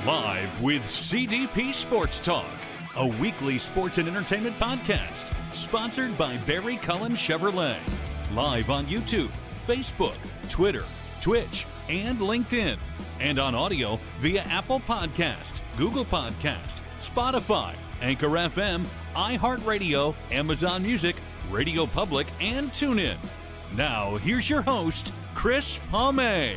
Live with CDP Sports Talk, a weekly sports and entertainment podcast sponsored by Barry Cullen Chevrolet. Live on YouTube, Facebook, Twitter, Twitch, and LinkedIn. And on audio via Apple Podcast, Google Podcast, Spotify, Anchor FM, iHeartRadio, Amazon Music, Radio Public, and TuneIn. Now, here's your host, Chris Palme.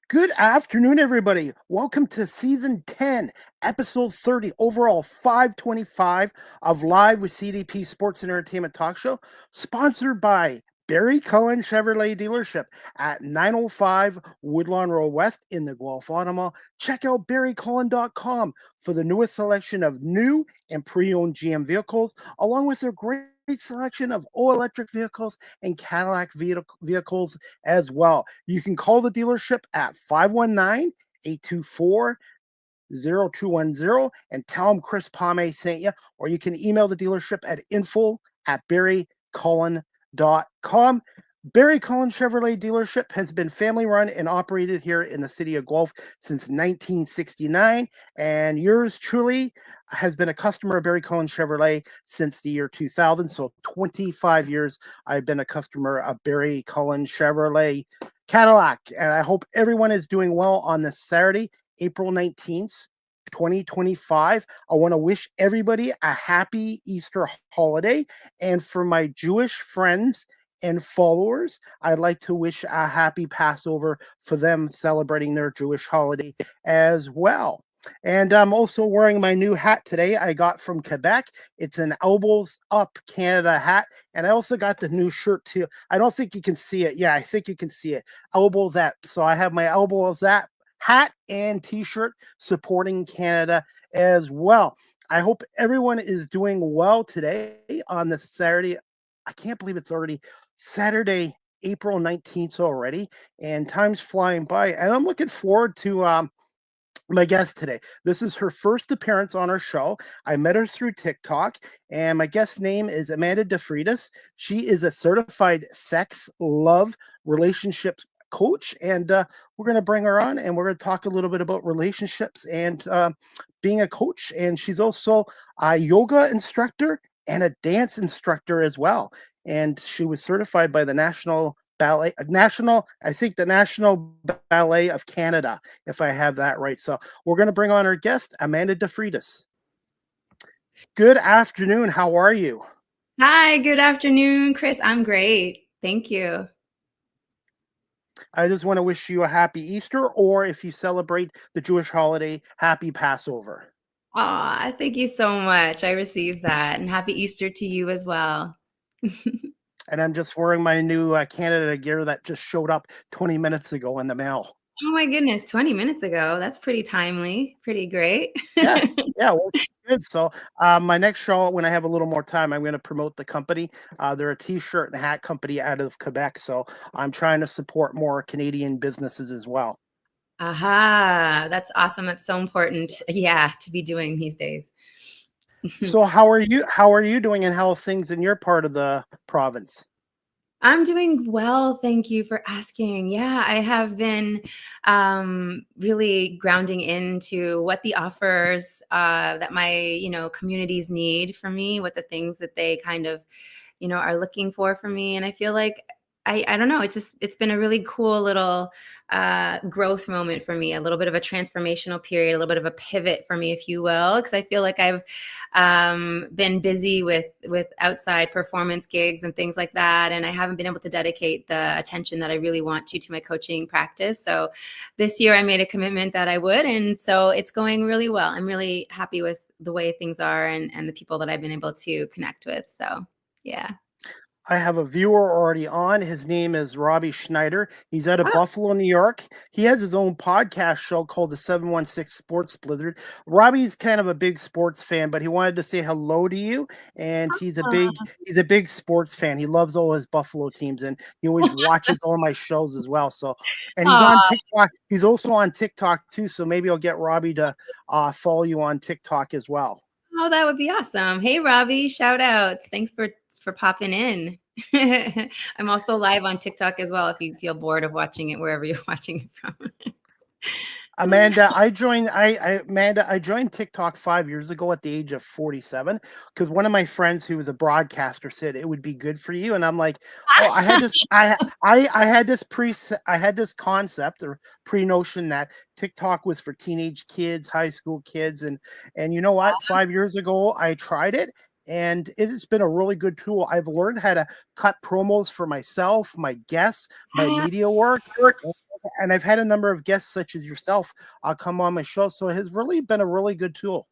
Good afternoon, everybody. Welcome to Season 10, Episode 30, overall 525 of Live with CDP Sports and Entertainment Talk Show, sponsored by Barry Cullen Chevrolet Dealership at 905 Woodlawn Road West in the Guelph Auto Mall. Check out barrycullen.com for the newest selection of new and pre-owned GM vehicles, along with their great selection of all-electric vehicles and Cadillac vehicles as well. You can call the dealership at 519-824-0210 and tell them Chris Palme sent you, or you can email the dealership at info@barrycullen.com. Barry Cullen Chevrolet Dealership has been family run and operated here in the city of Guelph since 1969, and yours truly has been a customer of Barry Cullen Chevrolet since the year 2000. So 25 years I've been a customer of Barry Cullen Chevrolet Cadillac, and I hope everyone is doing well on this Saturday, April 19th. 2025. I want to wish everybody a happy Easter holiday, and for my Jewish friends and followers, I'd like to wish a happy Passover for them celebrating their Jewish holiday as well. And I'm also wearing my new hat today I got from Quebec. It's an Elbows Up Canada hat. And I also got the new shirt too. I don't think you can see it. Yeah, I think you can see it. Elbows Up. So I have my Elbows Up hat and t-shirt supporting Canada as well. I hope everyone is doing well today on this Saturday. I can't believe it's already Saturday, April 19th already, and time's flying by. And I'm looking forward to my guest today. This is her first appearance on our show. I met her through TikTok, and my guest's name is Amanda de Freitas. She is a certified sex, love, relationships coach, and we're going to bring her on, and we're going to talk a little bit about relationships and being a coach. And she's also a yoga instructor and a dance instructor as well. And she was certified by the National Ballet of Canada, if I have that right. So we're going to bring on our guest, Amanda de Freitas. Good afternoon. How are you? Hi, good afternoon, Chris. I'm great. Thank you. I just want to wish you a happy Easter, or if you celebrate the Jewish holiday, happy Passover. Aw, thank you so much. I received that. And happy Easter to you as well. And I'm just wearing my new Canada gear that just showed up 20 minutes ago in the mail. Oh my goodness, 20 minutes ago. That's pretty timely. Pretty great. Yeah, well, good. So my next show, when I have a little more time, I'm going to promote the company. They're a t-shirt and hat company out of Quebec. So I'm trying to support more Canadian businesses as well. Aha, that's awesome. That's so important. Yeah, to be doing these days. So how are you doing, and how are things in your part of the province? I'm doing well. Thank you for asking. Yeah, I have been really grounding into what the offers that my, communities need from me, what the things that they kind of, are looking for me. And I feel like I don't know. It's been a really cool little growth moment for me, a little bit of a transformational period, a little bit of a pivot for me, if you will, because I feel like I've been busy with outside performance gigs and things like that, and I haven't been able to dedicate the attention that I really want to my coaching practice. So this year I made a commitment that I would, and so it's going really well. I'm really happy with the way things are and the people that I've been able to connect with. So yeah. I have a viewer already on. His name is Robbie Schneider. He's out of Buffalo, New York. He has his own podcast show called the 716 Sports Blizzard. Robbie's kind of a big sports fan, but he wanted to say hello to you. And he's a big sports fan. He loves all his Buffalo teams, and he always watches all my shows as well. So, and he's on TikTok. He's also on TikTok too. So maybe I'll get Robbie to follow you on TikTok as well. Oh, that would be awesome. Hey, Robbie, shout outs. Thanks for popping in. I'm also live on TikTok as well if you feel bored of watching it wherever you're watching it from. Amanda, Amanda, I joined TikTok 5 years ago at the age of 47 because one of my friends who was a broadcaster said it would be good for you, and I'm like, oh, I had this, I had this I had this concept or pre notion that TikTok was for teenage kids, high school kids, and you know what? 5 years ago, I tried it. And it's been a really good tool. I've learned how to cut promos for myself, my guests, my media work, and I've had a number of guests such as yourself come on my show. So it has really been a really good tool.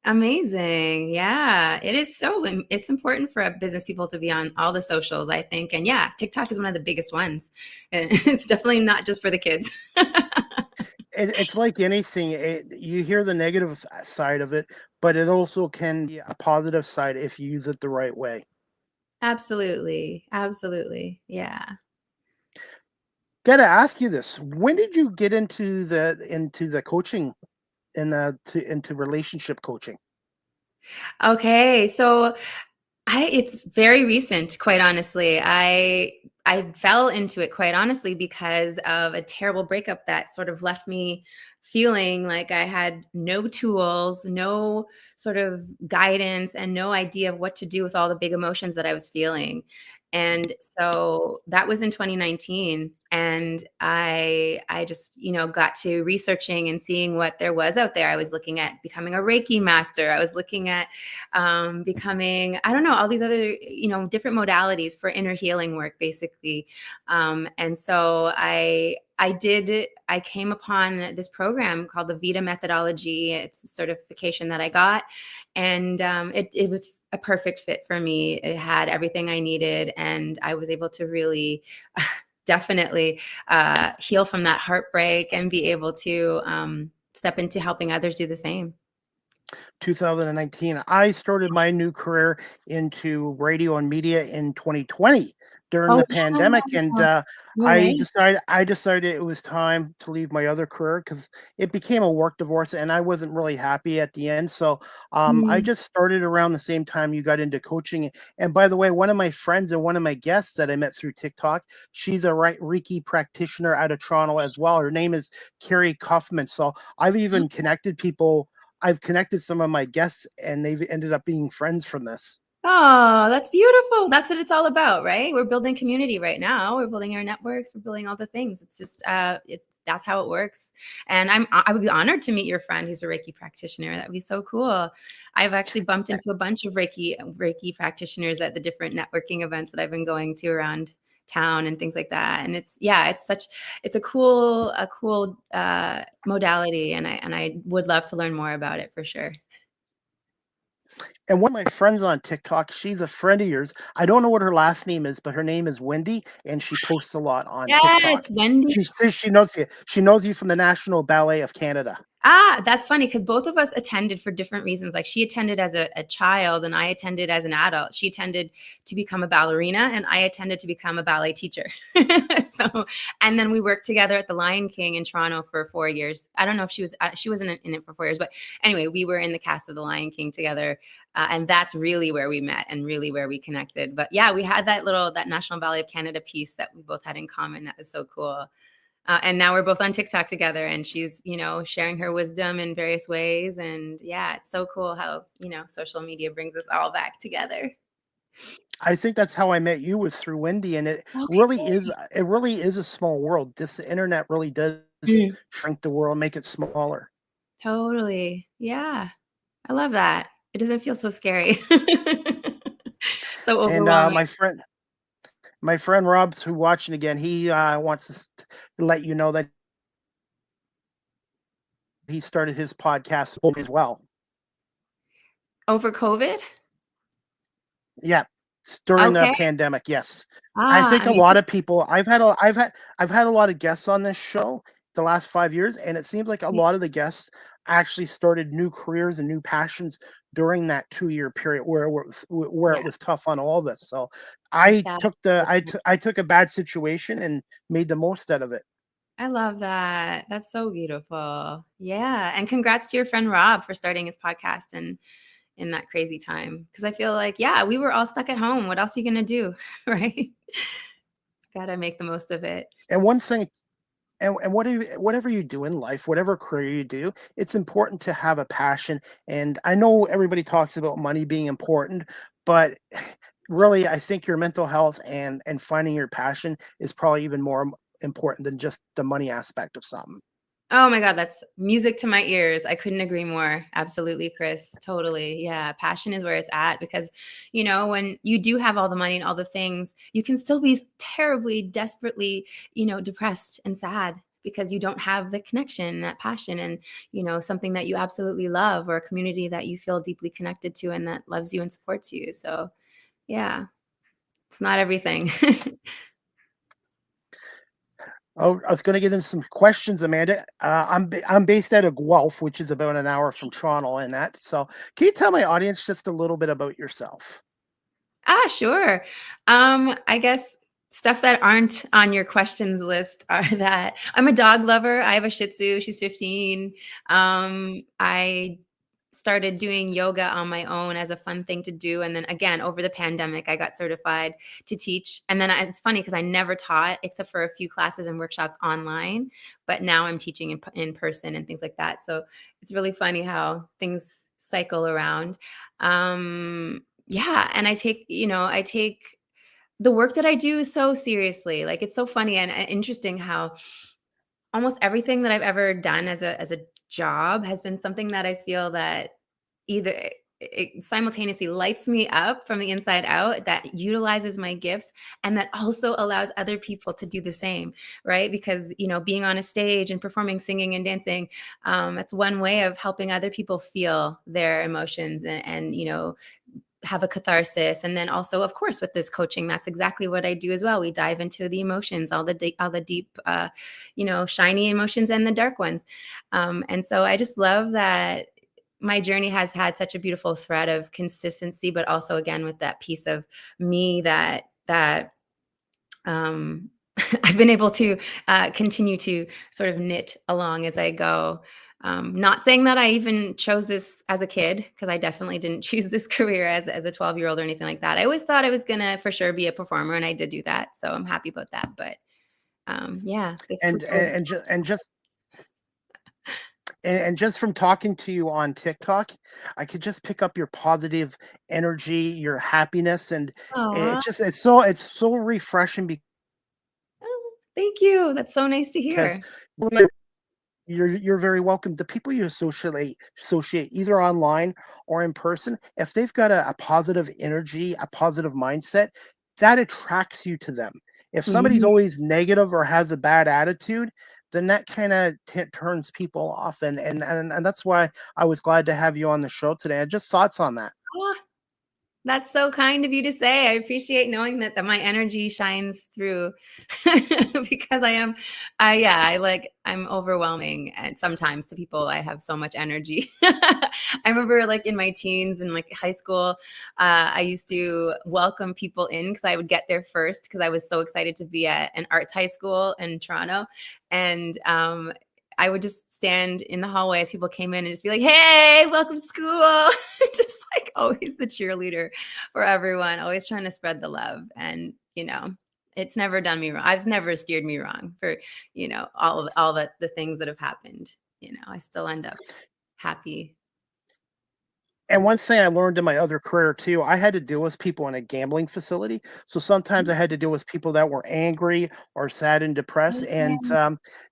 Amazing. Yeah, it is it's important for business people to be on all the socials, I think. And yeah, TikTok is one of the biggest ones. And it's definitely not just for the kids. It's like anything. You hear the negative side of it, but it also can be a positive side if you use it the right way. Absolutely. Absolutely. Yeah. Gotta ask you this: when did you get into the coaching and into relationship coaching? Okay. So it's very recent, quite honestly. I fell into it quite honestly because of a terrible breakup that sort of left me feeling like I had no tools, no sort of guidance, and no idea of what to do with all the big emotions that I was feeling. And so that was in 2019, and I just, got to researching and seeing what there was out there. I was looking at becoming a Reiki master. I was looking at becoming, I don't know, all these other, different modalities for inner healing work, basically. And so I came upon this program called the VITA methodology. It's a certification that I got, and it was a perfect fit for me. It had everything I needed, and I was able to really definitely heal from that heartbreak and be able to step into helping others do the same. 2019. I started my new career into radio and media in 2020 during Oh, the pandemic, and no way. I decided it was time to leave my other career because it became a work divorce, and I wasn't really happy at the end. So I Mm. just started around the same time you got into coaching. And by the way, one of my friends and one of my guests that I met through TikTok, she's a Reiki practitioner out of Toronto as well. Her name is Carrie Kaufman. So I've even connected people. I've connected some of my guests, and they've ended up being friends from this. Oh, that's beautiful. That's what it's all about, right? We're building community right now. We're building our networks. We're building all the things. It's just, that's how it works. And I would be honored to meet your friend who's a Reiki practitioner. That would be so cool. I've actually bumped into a bunch of Reiki practitioners at the different networking events that I've been going to around town and things like that. And it's a cool modality. And I would love to learn more about it for sure. And one of my friends on TikTok, she's a friend of yours. I don't know what her last name is, but her name is Wendy, and she posts a lot on TikTok. Yes, Wendy. She says she knows you. She knows you from the National Ballet of Canada. That's funny because both of us attended for different reasons. Like she attended as a child and I attended as an adult. She attended to become a ballerina and I attended to become a ballet teacher. And then we worked together at the Lion King in Toronto for 4 years. I don't know if she wasn't in it for 4 years, but anyway, we were in the cast of the Lion King together. And that's really where we met and really where we connected. But yeah, we had that National Ballet of Canada piece that we both had in common. That was so cool. And now we're both on TikTok together and she's, sharing her wisdom in various ways. And yeah, it's so cool how, social media brings us all back together. I think that's how I met you was through Wendy, and it really is a small world. This internet really does shrink the world, make it smaller. Totally. Yeah. I love that. It doesn't feel so scary. So And overwhelming. my friend Rob's who watching again, he wants to let you know that he started his podcast as well. Over COVID? Yeah, during the Okay. pandemic, yes. I think a lot of people I've had a lot of guests on this show the last 5 years, and it seems like a lot of the guests actually started new careers and new passions during that 2-year period where it was tough on all of us. So I took a bad situation and made the most out of it. I love that. That's so beautiful. Yeah. And congrats to your friend Rob for starting his podcast and in that crazy time. Because I feel like, yeah, we were all stuck at home. What else are you going to do? Right? Got to make the most of it. And one thing, and whatever you do in life, whatever career you do, it's important to have a passion. And I know everybody talks about money being important, but really, I think your mental health and finding your passion is probably even more important than just the money aspect of something. Oh my God, that's music to my ears. I couldn't agree more. Absolutely, Chris. Totally. Yeah. Passion is where it's at because, when you do have all the money and all the things, you can still be terribly, desperately, depressed and sad because you don't have the connection, that passion, and, something that you absolutely love or a community that you feel deeply connected to and that loves you and supports you. So, yeah, it's not everything. Oh, I was going to get into some questions, Amanda. I'm based out of Guelph, which is about an hour from Toronto, and that. So, can you tell my audience just a little bit about yourself? Sure. I guess stuff that aren't on your questions list are that I'm a dog lover. I have a Shih Tzu. She's 15. I started doing yoga on my own as a fun thing to do. And then again, over the pandemic, I got certified to teach. And then it's funny because I never taught except for a few classes and workshops online, but now I'm teaching in person and things like that. So it's really funny how things cycle around. Yeah, and I take the work that I do so seriously. Like it's so funny and interesting how almost everything that I've ever done as a job has been something that I feel that either it simultaneously lights me up from the inside out, that utilizes my gifts, and that also allows other people to do the same, right? Because being on a stage and performing, singing and dancing, that's one way of helping other people feel their emotions and have a catharsis. And then also, of course, with this coaching, that's exactly what I do as well. We dive into the emotions, all the deep, shiny emotions and the dark ones. And so I just love that my journey has had such a beautiful thread of consistency, but also again with that piece of me that um, I've been able to continue to sort of knit along as I go. Not saying that I even chose this as a kid, because I definitely didn't choose this career as a 12-year-old or anything like that. I always thought I was gonna for sure be a performer, and I did do that. So I'm happy about that. But yeah, this And career is and, and, ju- and just and just from talking to you on TikTok, I could just pick up your positive energy, your happiness, and aw, it's so refreshing oh, thank you. That's so nice to because hear. you're very welcome. The people you associate either online or in person, if they've got a positive energy, a positive mindset, that attracts you to them. If somebody's Mhm. always negative or has a bad attitude, then that kind of turns people off, and that's why I was glad to have you on the show today. Just thoughts on that. That's so kind of you to say. I appreciate knowing that my energy shines through because I'm overwhelming and sometimes to people. I have so much energy. I remember like in my teens and like high school, I used to welcome people in because I would get there first because I was so excited to be at an arts high school in Toronto. And I would just stand in the hallway as people came in and just be like, "Hey, welcome to school." Just like always the cheerleader for everyone, always trying to spread the love. And, it's never done me wrong. I've never steered me wrong for, all the things that have happened. I still end up happy. And one thing I learned in my other career too, I had to deal with people in a gambling facility. So sometimes I had to deal with people that were angry or sad and depressed. And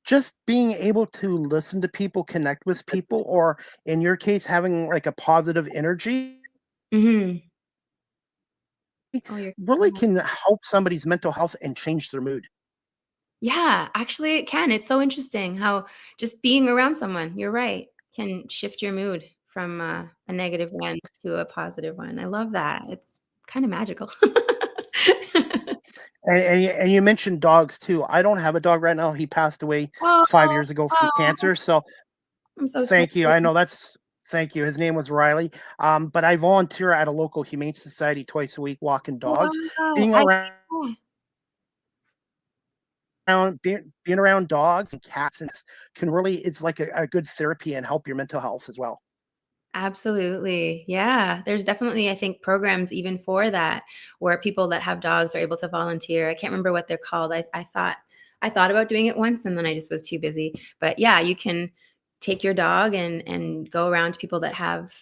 just being able to listen to people, connect with people, or in your case, having like a positive energy Hmm. Oh, really can help somebody's mental health and change their mood. yeah, actually it can. It's so interesting how just being around someone, you're right, can shift your mood from a negative one to a positive one. I love that. It's kind of magical. And you mentioned dogs too. I don't have a dog right now. He passed away Oh, 5 years ago from oh, cancer. So I'm so sorry. thank you. I know that's thank you. His name was Riley. But I volunteer at a local humane society twice a week walking dogs. Wow. Being Yeah. being around dogs and cats and can really it's like a good therapy and help your mental health as well. Absolutely. Yeah. There's definitely, I think, programs even for that where people that have dogs are able to volunteer. I can't remember what they're called. I thought about doing it once and then I just was too busy. But yeah, you can take your dog and go around to people that have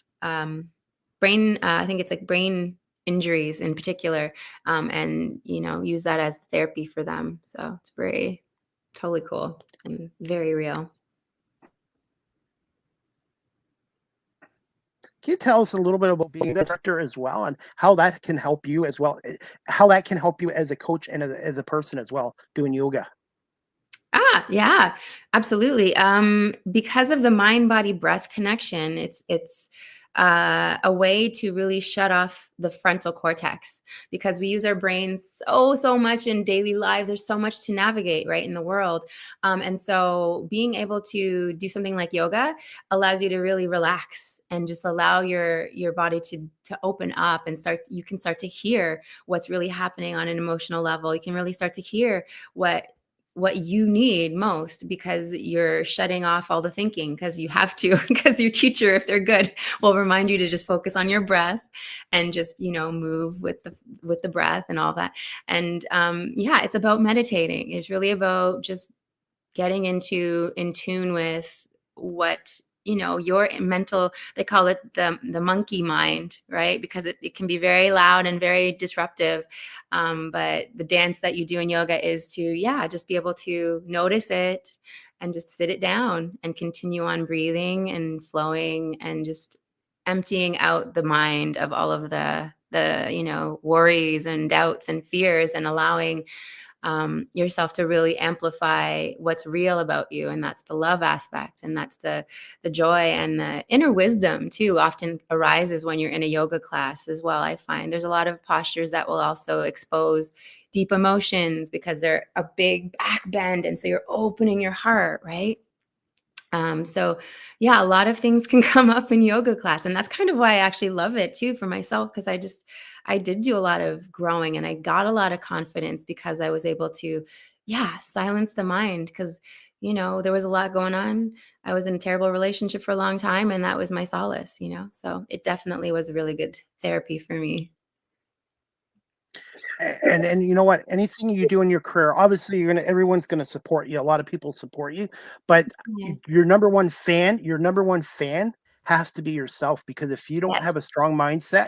brain, I think it's like brain injuries in particular, and use that as therapy for them. So it's very totally cool and very real. Can you tell us a little bit about being a instructor as well, and how that can help you as well? How that can help you as a coach and as a person as well, doing yoga. Yeah, absolutely. Because of the mind body breath connection, it's a way to really shut off the frontal cortex because we use our brains so much in daily life. There's so much to navigate right in the world, and so being able to do something like yoga allows you to really relax and just allow your body to open up and start. You can start to hear what's really happening on an emotional level. You can really start to hear what you need most because you're shutting off all the thinking because you have to because your teacher, if they're good, will remind you to just focus on your breath and just move with the breath and all that. And yeah, it's about meditating. It's really about just getting in tune with what your mental, they call it the monkey mind, right? Because it can be very loud and very disruptive, but the dance that you do in yoga is to just be able to notice it and just sit it down and continue on breathing and flowing and just emptying out the mind of all of the worries and doubts and fears and allowing yourself to really amplify what's real about you, and that's the love aspect, and that's the joy and the inner wisdom too. Often arises when you're in a yoga class as well. I find there's a lot of postures that will also expose deep emotions because they're a big back bend, and so you're opening your heart, right? So yeah, a lot of things can come up in yoga class. And that's kind of why I actually love it too for myself. Cause I did do a lot of growing and I got a lot of confidence because I was able to, silence the mind. Cause, there was a lot going on. I was in a terrible relationship for a long time and that was my solace. So it definitely was a really good therapy for me. And you know what? Anything you do in your career, obviously everyone's gonna support you. A lot of people support you, but Yeah. your number one fan has to be yourself, because if you don't Yes. have a strong mindset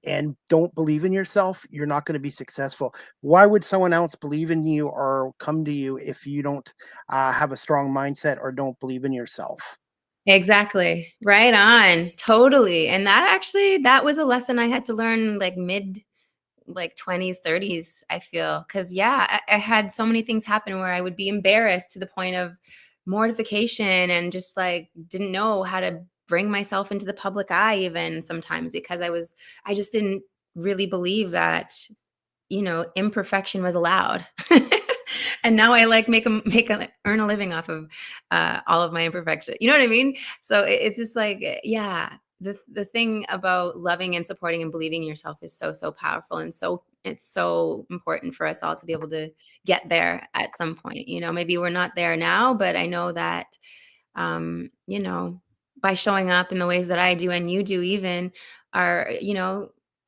and don't believe in yourself, you're not going to be successful. Why would someone else believe in you or come to you if you don't have a strong mindset or don't believe in yourself? Exactly. Right on. Totally. And that was a lesson I had to learn like mid like 20s, 30s, I feel. Cause I had so many things happen where I would be embarrassed to the point of mortification and just like didn't know how to bring myself into the public eye even sometimes because I just didn't really believe that, imperfection was allowed. And now I like earn a living off of all of my imperfection. You know what I mean? So it's just like, the thing about loving and supporting and believing in yourself is so powerful, and so it's so important for us all to be able to get there at some point. Maybe we're not there now, but I know that um, you know, by showing up in the ways that I do and you do even are,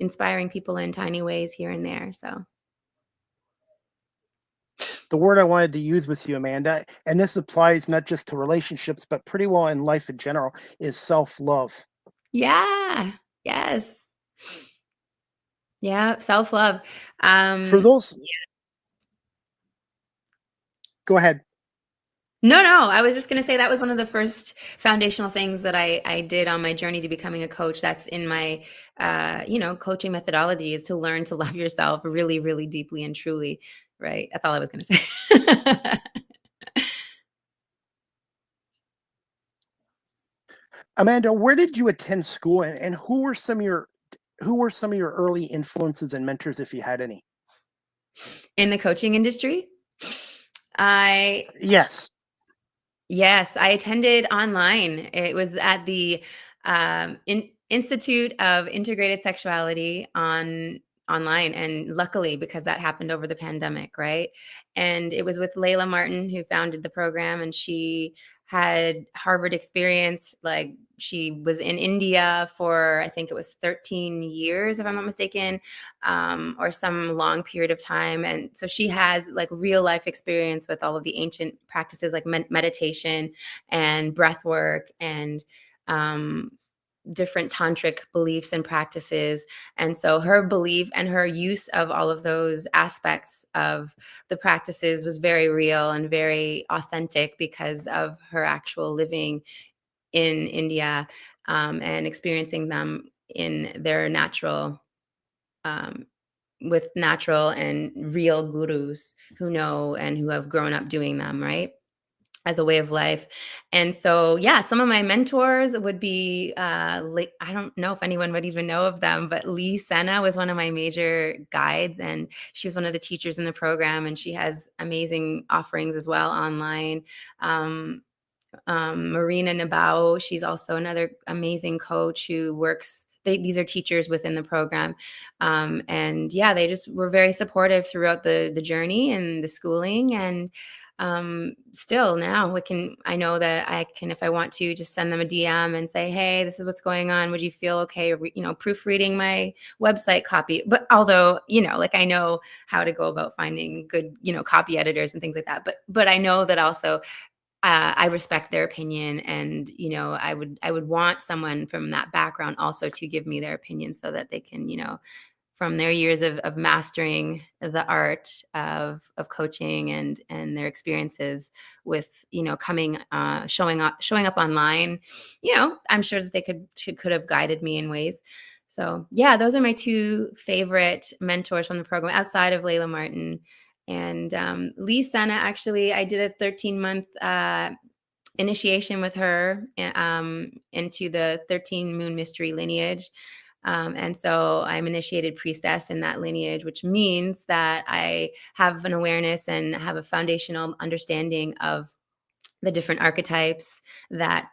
inspiring people in tiny ways here and there. So The word I wanted to use with you, Amanda, and this applies not just to relationships, but pretty well in life in general, is self love. yeah. Yes. Yeah. Self-love. For Um, those, go ahead. no, I was just going to say that was one of the first foundational things that I did on my journey to becoming a coach. That's in my, coaching methodology is to learn to love yourself really, really deeply and truly. Right. That's all I was going to say. Amanda, where did you attend school, and who were some of your early influences and mentors, if you had any? In the coaching industry, I Yes. yes, I attended online. It was at the Institute of Integrated Sexuality online, and luckily because that happened over the pandemic, right? And it was with Layla Martin who founded the program, and she had Harvard experience, like she was in India for, I think it was 13 years, if I'm not mistaken, or some long period of time. And so she has like real life experience with all of the ancient practices like meditation and breath work and different tantric beliefs and practices. And so her belief and her use of all of those aspects of the practices was very real and very authentic because of her actual living in India, and experiencing them in their natural, um, with natural and real gurus who know and who have grown up doing them, right? As a way of life. And so, yeah, some of my mentors would be, I don't know if anyone would even know of them, but Lee Senna was one of my major guides, and she was one of the teachers in the program, and she has amazing offerings as well online. Um, Marina Nabao, she's also another amazing coach who works. These are teachers within the program, and yeah, they just were very supportive throughout the journey and the schooling. And still now I know that I can, if I want to, just send them a DM and say, hey, this is what's going on. Would you feel okay, proofreading my website copy? But although, like I know how to go about finding good, copy editors and things like that. But I know that also I respect their opinion, and I would want someone from that background also to give me their opinion so that they can, from their years of mastering the art of coaching and their experiences with coming showing up online, I'm sure that they could have guided me in ways. So yeah, those are my two favorite mentors from the program outside of Layla Martin. And Lee Senna, actually, I did a 13-month initiation with her into the 13 Moon Mystery Lineage. And so I'm initiated Priestess in that lineage, which means that I have an awareness and have a foundational understanding of the different archetypes that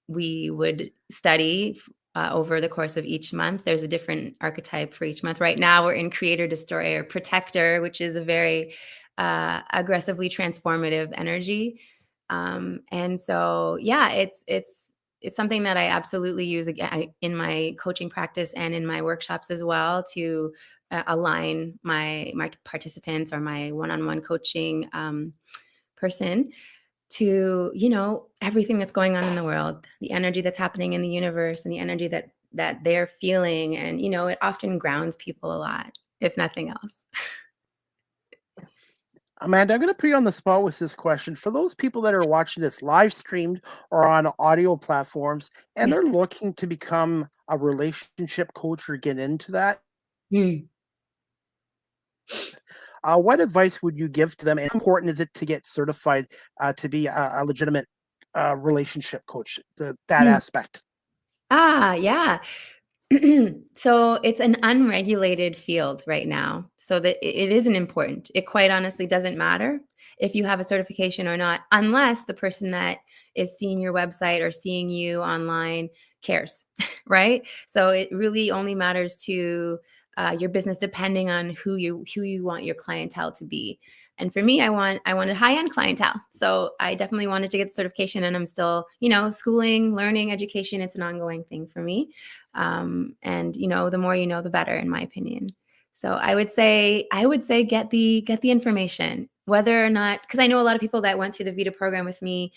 we would study over the course of each month. There's a different archetype for each month. Right now, we're in Creator, Destroyer, Protector, which is a very aggressively transformative energy. And so, yeah, it's something that I absolutely use again in my coaching practice and in my workshops as well to align my participants or my one-on-one coaching person to everything that's going on in the world, the energy that's happening in the universe, and the energy that they're feeling. And it often grounds people a lot, if nothing else. Amanda, I'm going to put you on the spot with this question. For those people that are watching this live streamed or on audio platforms, and they're looking to become a relationship coach or get into that, what advice would you give to them? And how important is it to get certified to be a legitimate relationship coach? That aspect. Yeah. So it's an unregulated field right now. So that it isn't important. It quite honestly doesn't matter if you have a certification or not, unless the person that is seeing your website or seeing you online cares, right? So it really only matters to your business, depending on who you want your clientele to be. And for me, I wanted high-end clientele. So I definitely wanted to get the certification, and I'm still, schooling, learning, education. It's an ongoing thing for me. And the more you know, the better, in my opinion. So I would say get the information, whether or not, because I know a lot of people that went through the VITA program with me,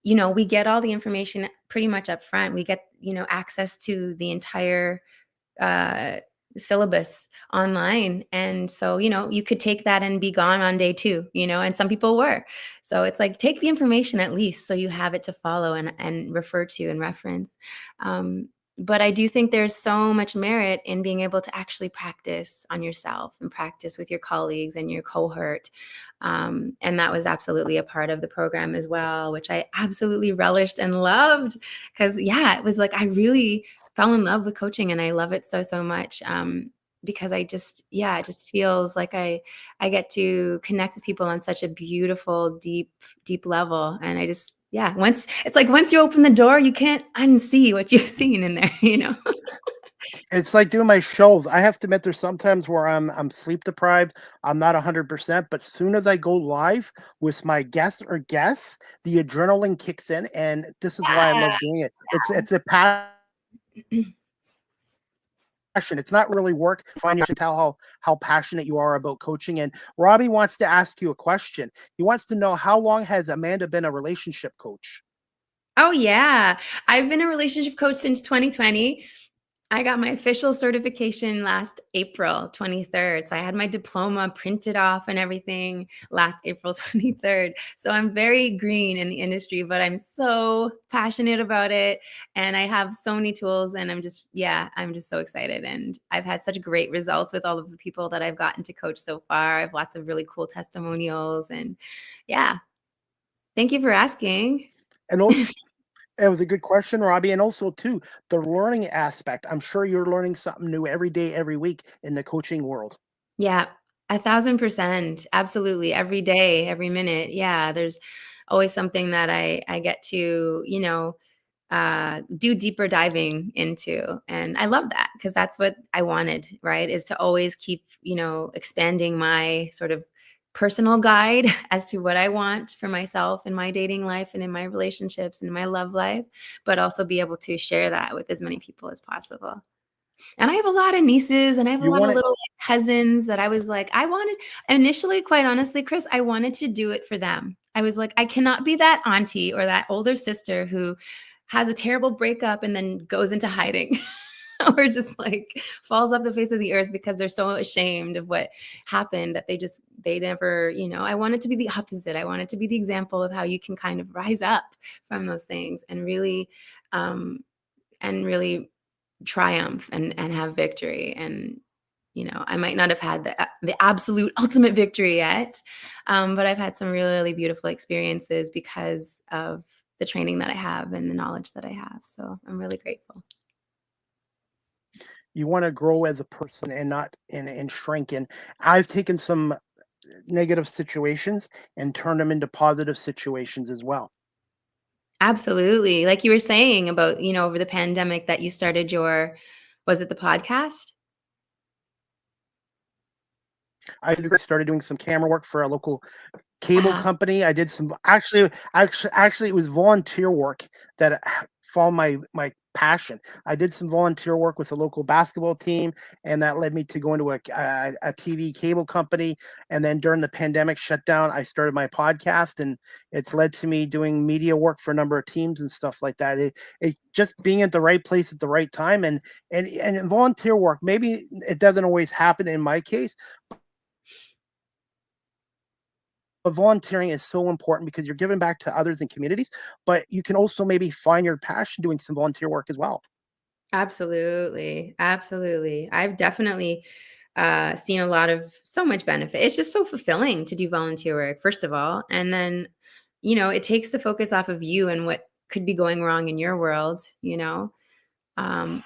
we get all the information pretty much up front. We get, access to the entire uh, syllabus online. And so, you could take that and be gone on day 2, and some people were. So it's like, take the information at least so you have it to follow and refer to and reference. But I do think there's so much merit in being able to actually practice on yourself and practice with your colleagues and your cohort. And that was absolutely a part of the program as well, which I absolutely relished and loved, because yeah, it was like, I really fell in love with coaching, and I love it so, so much. Because it just feels like I get to connect with people on such a beautiful, deep level. And I just, once you open the door, you can't unsee what you've seen in there, It's like doing my shows. I have to admit there's sometimes where I'm sleep deprived. I'm not 100%, but as soon as I go live with my guest or guests, the adrenaline kicks in, and this is why I Yeah. love doing it. It's a passion. It's not really work. Find you can tell how passionate you are about coaching. And Robbie wants to ask you a question. He wants to know, how long has Amanda been a relationship coach? Oh, yeah. I've been a relationship coach since 2020. I got my official certification last April 23rd. So I had my diploma printed off and everything last April 23rd. So I'm very green in the industry, but I'm so passionate about it. And I have so many tools, and I'm just so excited. And I've had such great results with all of the people that I've gotten to coach so far. I have lots of really cool testimonials, and yeah, thank you for asking. And it was a good question, Robbie. And also, too, the learning aspect. I'm sure you're learning something new every day, every week in the coaching world. Yeah, 1,000%. Absolutely. Every day, every minute. Yeah, there's always something that I get to, do deeper diving into. And I love that, because that's what I wanted, right? Is to always keep, expanding my sort of personal guide as to what I want for myself in my dating life and in my relationships and in my love life, but also be able to share that with as many people as possible. And I have a lot of nieces, and I have a You lot want of to little, like, cousins that I was like, I wanted initially, quite honestly, Chris, I wanted to do it for them. I was like, I cannot be that auntie or that older sister who has a terrible breakup and then goes into hiding or just like falls off the face of the earth because they're so ashamed of what happened that they never, I wanted to be the opposite. I wanted to be the example of how you can kind of rise up from those things um and really triumph and have victory. And I might not have had the absolute ultimate victory yet, but I've had some really, really beautiful experiences because of the training that I have and the knowledge that I have. So I'm really grateful. you want to grow as a person and not and shrink. And I've taken some negative situations and turned them into positive situations as well. Absolutely. Like you were saying about, over the pandemic that you started was it the podcast? I started doing some camera work for a local cable Uh-huh. company. I did some actually it was volunteer work that found my passion. I did some volunteer work with a local basketball team, and that led me to go into a TV cable company. And then during the pandemic shutdown, I started my podcast, and it's led to me doing media work for a number of teams and stuff like that. It just being at the right place at the right time, and volunteer work. Maybe it doesn't always happen in my case, but volunteering is so important because you're giving back to others and communities, but you can also maybe find your passion doing some volunteer work as well. Absolutely. Absolutely. I've definitely seen a lot of so much benefit. It's just so fulfilling to do volunteer work, first of all. And then, it takes the focus off of you and what could be going wrong in your world. Um,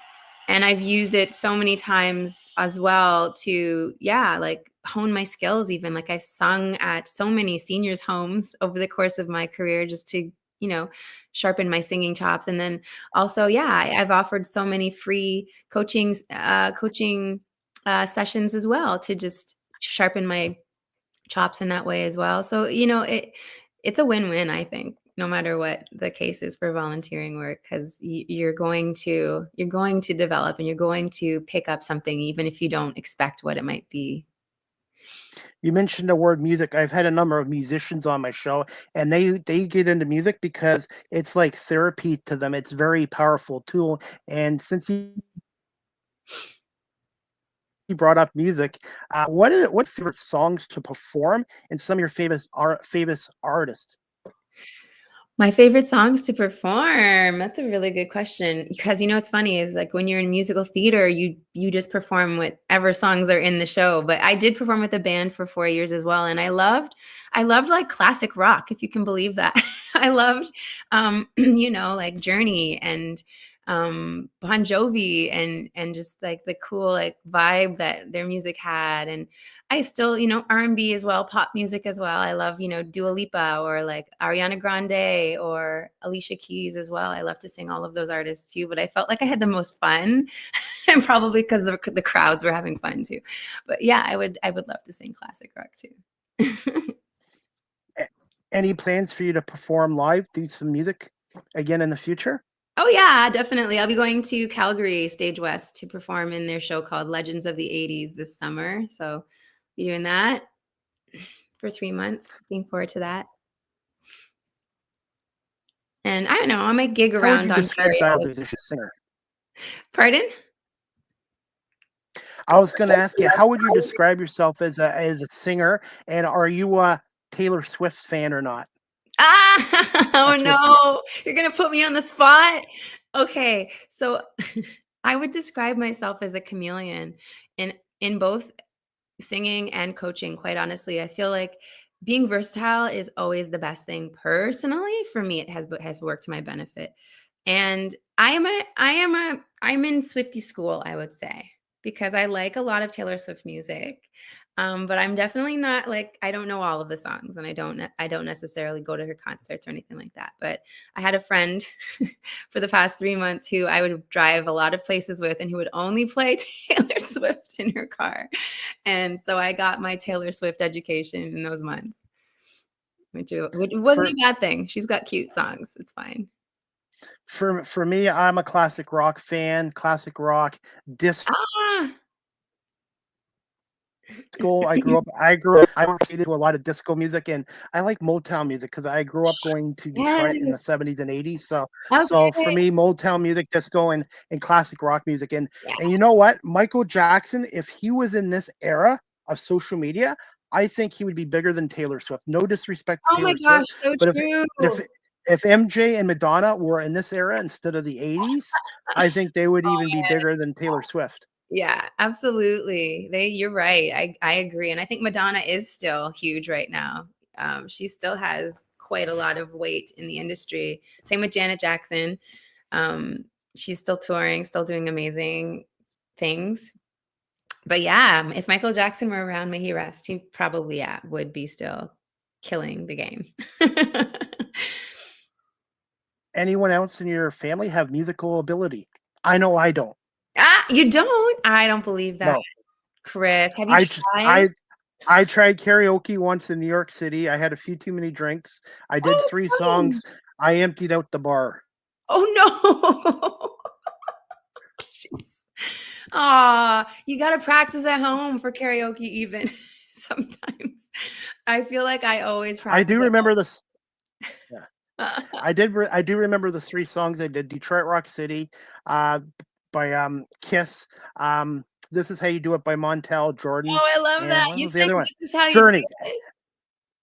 and I've used it so many times as well to, yeah, like hone my skills even. Like I've sung at so many seniors' homes over the course of my career just to, you know, sharpen my singing chops. And then also, yeah, I've offered so many free coaching sessions as well to just sharpen my chops in that way as well. So, it's a win-win, I think, no matter what the case is for volunteering work, because you're going to develop and you're going to pick up something even if you don't expect what it might be. You mentioned the word music. I've had a number of musicians on my show, and they get into music because it's like therapy to them. It's very powerful tool. And since you brought up music, what favorite songs to perform and some of your favorite artists? My favorite songs to perform? That's a really good question, because it's funny is like when you're in musical theater, you just perform whatever songs are in the show. But I did perform with a band for 4 years as well, and I loved like classic rock, if you can believe that. I loved like Journey and Bon Jovi and just like the cool like vibe that their music had. And I still, R&B as well, pop music as well. I love, Dua Lipa or like Ariana Grande or Alicia Keys as well. I love to sing all of those artists too, but I felt like I had the most fun and probably because the crowds were having fun too. But yeah, I would love to sing classic rock too. Any plans for you to perform live, do some music again in the future? Oh yeah, definitely. I'll be going to Calgary Stage West to perform in their show called Legends of the 80s this summer. So be doing that for 3 months. Looking forward to that. And I don't know, I might gig How would you around describe yourself as Ontario. a musician singer? Pardon? I was going to ask you, how would you describe yourself as a singer, and are you a Taylor Swift fan or not? Ah, A oh Swift. no, you're gonna put me on the spot. Okay, so I would describe myself as a chameleon in both singing and coaching. Quite honestly, I feel like being versatile is always the best thing. Personally, for me, it has worked to my benefit. And I'm in Swiftie school, I would say, because I like a lot of Taylor Swift music. But I'm definitely not like, I don't know all of the songs, and I don't necessarily go to her concerts or anything like that. But I had a friend for the past 3 months who I would drive a lot of places with, and who would only play Taylor Swift in her car. And so I got my Taylor Swift education in those months, which wasn't For a bad thing. She's got cute songs. It's fine. for me, I'm a classic rock fan. Classic rock, disco. Ah, I was to a lot of disco music, and I like Motown music because I grew up going to Detroit in the yes. 70s and 80s. So for Okay. me, Motown music, disco, and classic rock music. Yeah. And you know what? Michael Jackson, if he was in this era of social media, I think he would be bigger than Taylor Swift. No disrespect to Oh my Taylor gosh, Swift, so but true. if MJ and Madonna were in this era instead of the 80s, I think they would Oh even be yeah. bigger than Taylor Swift. Yeah, absolutely. You're right. I agree. And I think Madonna is still huge right now. She still has quite a lot of weight in the industry. Same with Janet Jackson. Um, she's still touring, still doing amazing things. But yeah, if Michael Jackson were around, may he rest, he probably, yeah, would be still killing the game. Anyone else in your family have musical ability? I know I don't. Ah, you don't? I don't believe that. No. Chris, have you I tr tried? I tried karaoke once in New York City. I had a few too many drinks. I did Oh, 3 fun. songs. I emptied out the bar. Oh, no. Jeez. Aw, you gotta practice at home for karaoke even sometimes. I feel like I always I practice do at remember this. Yeah. home. I do remember the 3 songs I did: Detroit Rock City, uh, by, Kiss, This Is How You Do It by Montel Jordan, Oh, I love and that. what You was the other sang one? "This Is How You Do Journey. It."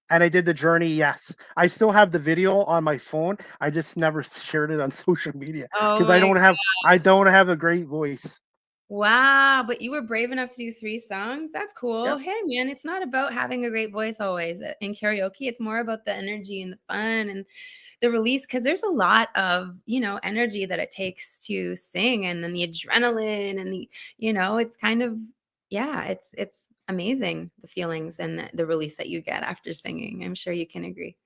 And I did the Journey, yes. I still have the video on my phone. I just never shared it on social media Oh because my I don't have a great voice. wow, but you were brave enough to do 3 songs? That's Yep. cool. Hey, man, it's not about having a great voice always. In karaoke, it's more about the energy and the fun and the release, because there's a lot of, energy that it takes to sing, and then the adrenaline and it's kind of, yeah, it's amazing, the feelings and the release that you get after singing. I'm sure you can agree.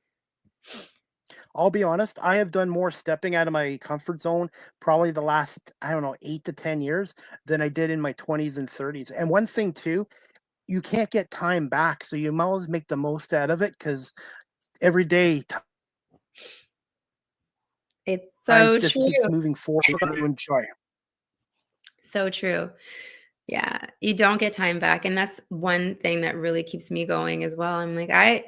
I'll be honest, I have done more stepping out of my comfort zone probably the last, I don't know, 8 to 10 years than I did in my 20s and 30s. And one thing too, you can't get time back, so you might as well make the most out of it because every day It's time so just true. keeps moving forward. You enjoy. So true. Yeah, you don't get time back, and that's one thing that really keeps me going as well. I'm like, I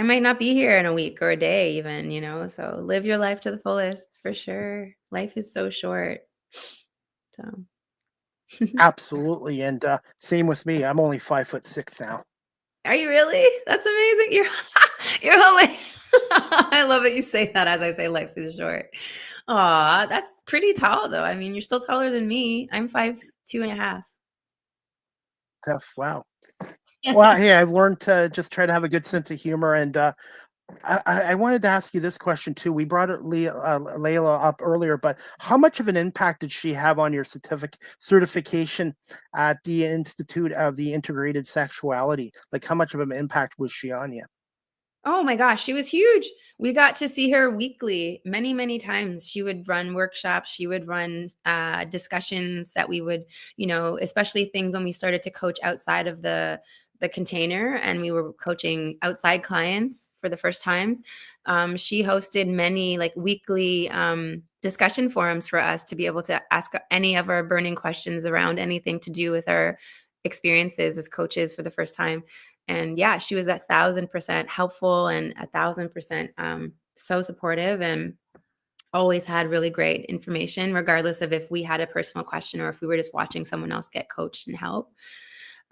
might not be here in a week or a day even, so live your life to the fullest for sure. Life is so short. So Absolutely. And same with me. I'm only 5'6" now. are you really? That's amazing. You're you're hilarious. I love it you say that as I say life is short. Aw, that's pretty tall though. I mean, you're still taller than me. I'm 5'2.5". Tough. Wow. Well, hey, I've learned to just try to have a good sense of humor, and I wanted to ask you this question too. We brought Layla up earlier, but how much of an impact did she have on your certification at the Institute of the Integrated Sexuality? Like, how much of an impact was she on you? Oh my gosh, she was huge. We got to see her weekly, many, many times. She would run workshops. She would run discussions that we would, especially things when we started to coach outside of the container and we were coaching outside clients for the first times. She hosted many like weekly discussion forums for us to be able to ask any of our burning questions around anything to do with our experiences as coaches for the first time. And yeah, she was 1,000% helpful and 1,000% so supportive and always had really great information, regardless of if we had a personal question or if we were just watching someone else get coached and help.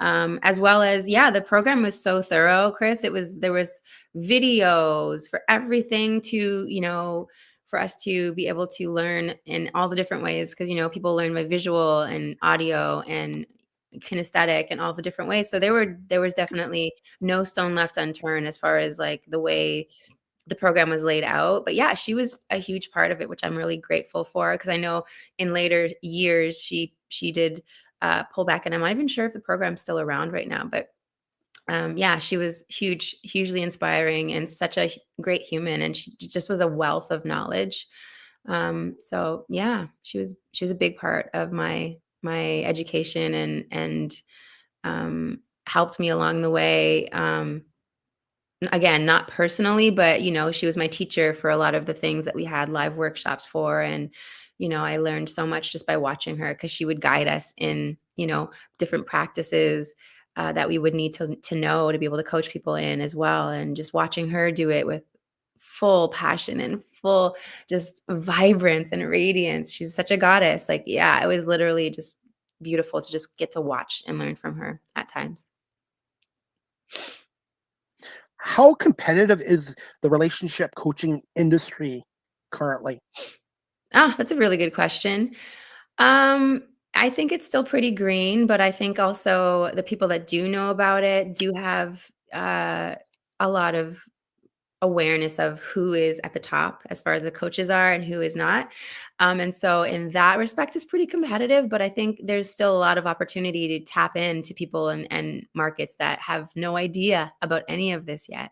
As well as, yeah, the program was so thorough, Chris. There was videos for everything to, for us to be able to learn in all the different ways. Because, people learn by visual and audio and kinesthetic and all the different ways. So there was definitely no stone left unturned as far as like the way the program was laid out. But yeah, she was a huge part of it, which I'm really grateful for, because I know in later years she did pull back, and I'm not even sure if the program's still around right now. But yeah, she was huge, hugely inspiring, and such a great human, and she just was a wealth of knowledge. So yeah, she was a big part of my education and helped me along the way. Again, not personally, but she was my teacher for a lot of the things that we had live workshops for. And I learned so much just by watching her, because she would guide us in different practices that we would need to know to be able to coach people in as well. And just watching her do it with full passion and full just vibrance and radiance. She's such a goddess. Like, yeah, it was literally just beautiful to just get to watch and learn from her at times. How competitive is the relationship coaching industry currently? Ah, that's a really good question. Um, I think it's still pretty green, but I think also the people that do know about it do have a lot of awareness of who is at the top as far as the coaches are and who is not. And so in that respect, it's pretty competitive, but I think there's still a lot of opportunity to tap into people and markets that have no idea about any of this yet.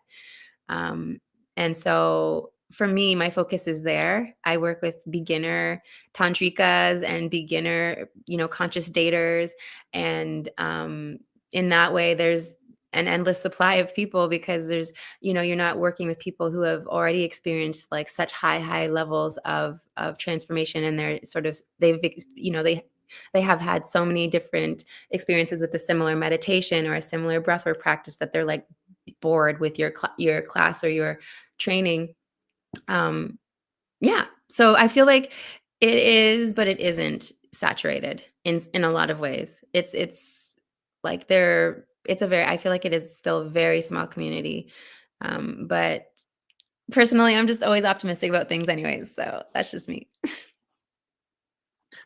Um, and so for me, my focus is there. I work with beginner tantrikas and beginner, conscious daters. And in that way, there's an endless supply of people, because you're not working with people who have already experienced like such high levels of transformation. And they're sort of, they have had so many different experiences with a similar meditation or a similar breathwork practice that they're like bored with your class or your training. Um, yeah. So I feel like it is, but it isn't saturated in a lot of ways. It's like I feel like it is still a very small community. But personally, I'm just always optimistic about things anyways. So that's just me.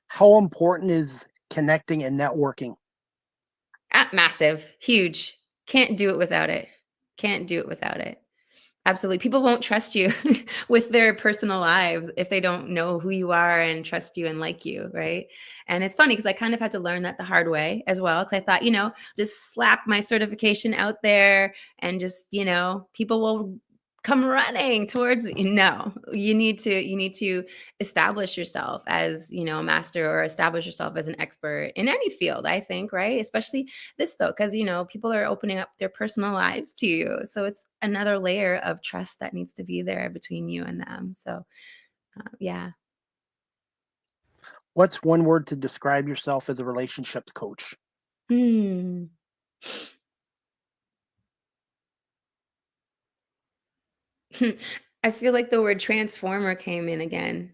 How important is connecting and networking? Massive, huge. Can't do it without it. Can't do it without it. Absolutely. People won't trust you with their personal lives if they don't know who you are and trust you and like you, right? And it's funny because I kind of had to learn that the hard way as well. Because I thought, just slap my certification out there and just, people will come running towards me. No, you need to establish yourself as, a master, or establish yourself as an expert in any field, I think, right? Especially this though, because people are opening up their personal lives to you, so it's another layer of trust that needs to be there between you and them. So yeah. What's one word to describe yourself as a relationships coach? Hmm. I feel like the word transformer came in again.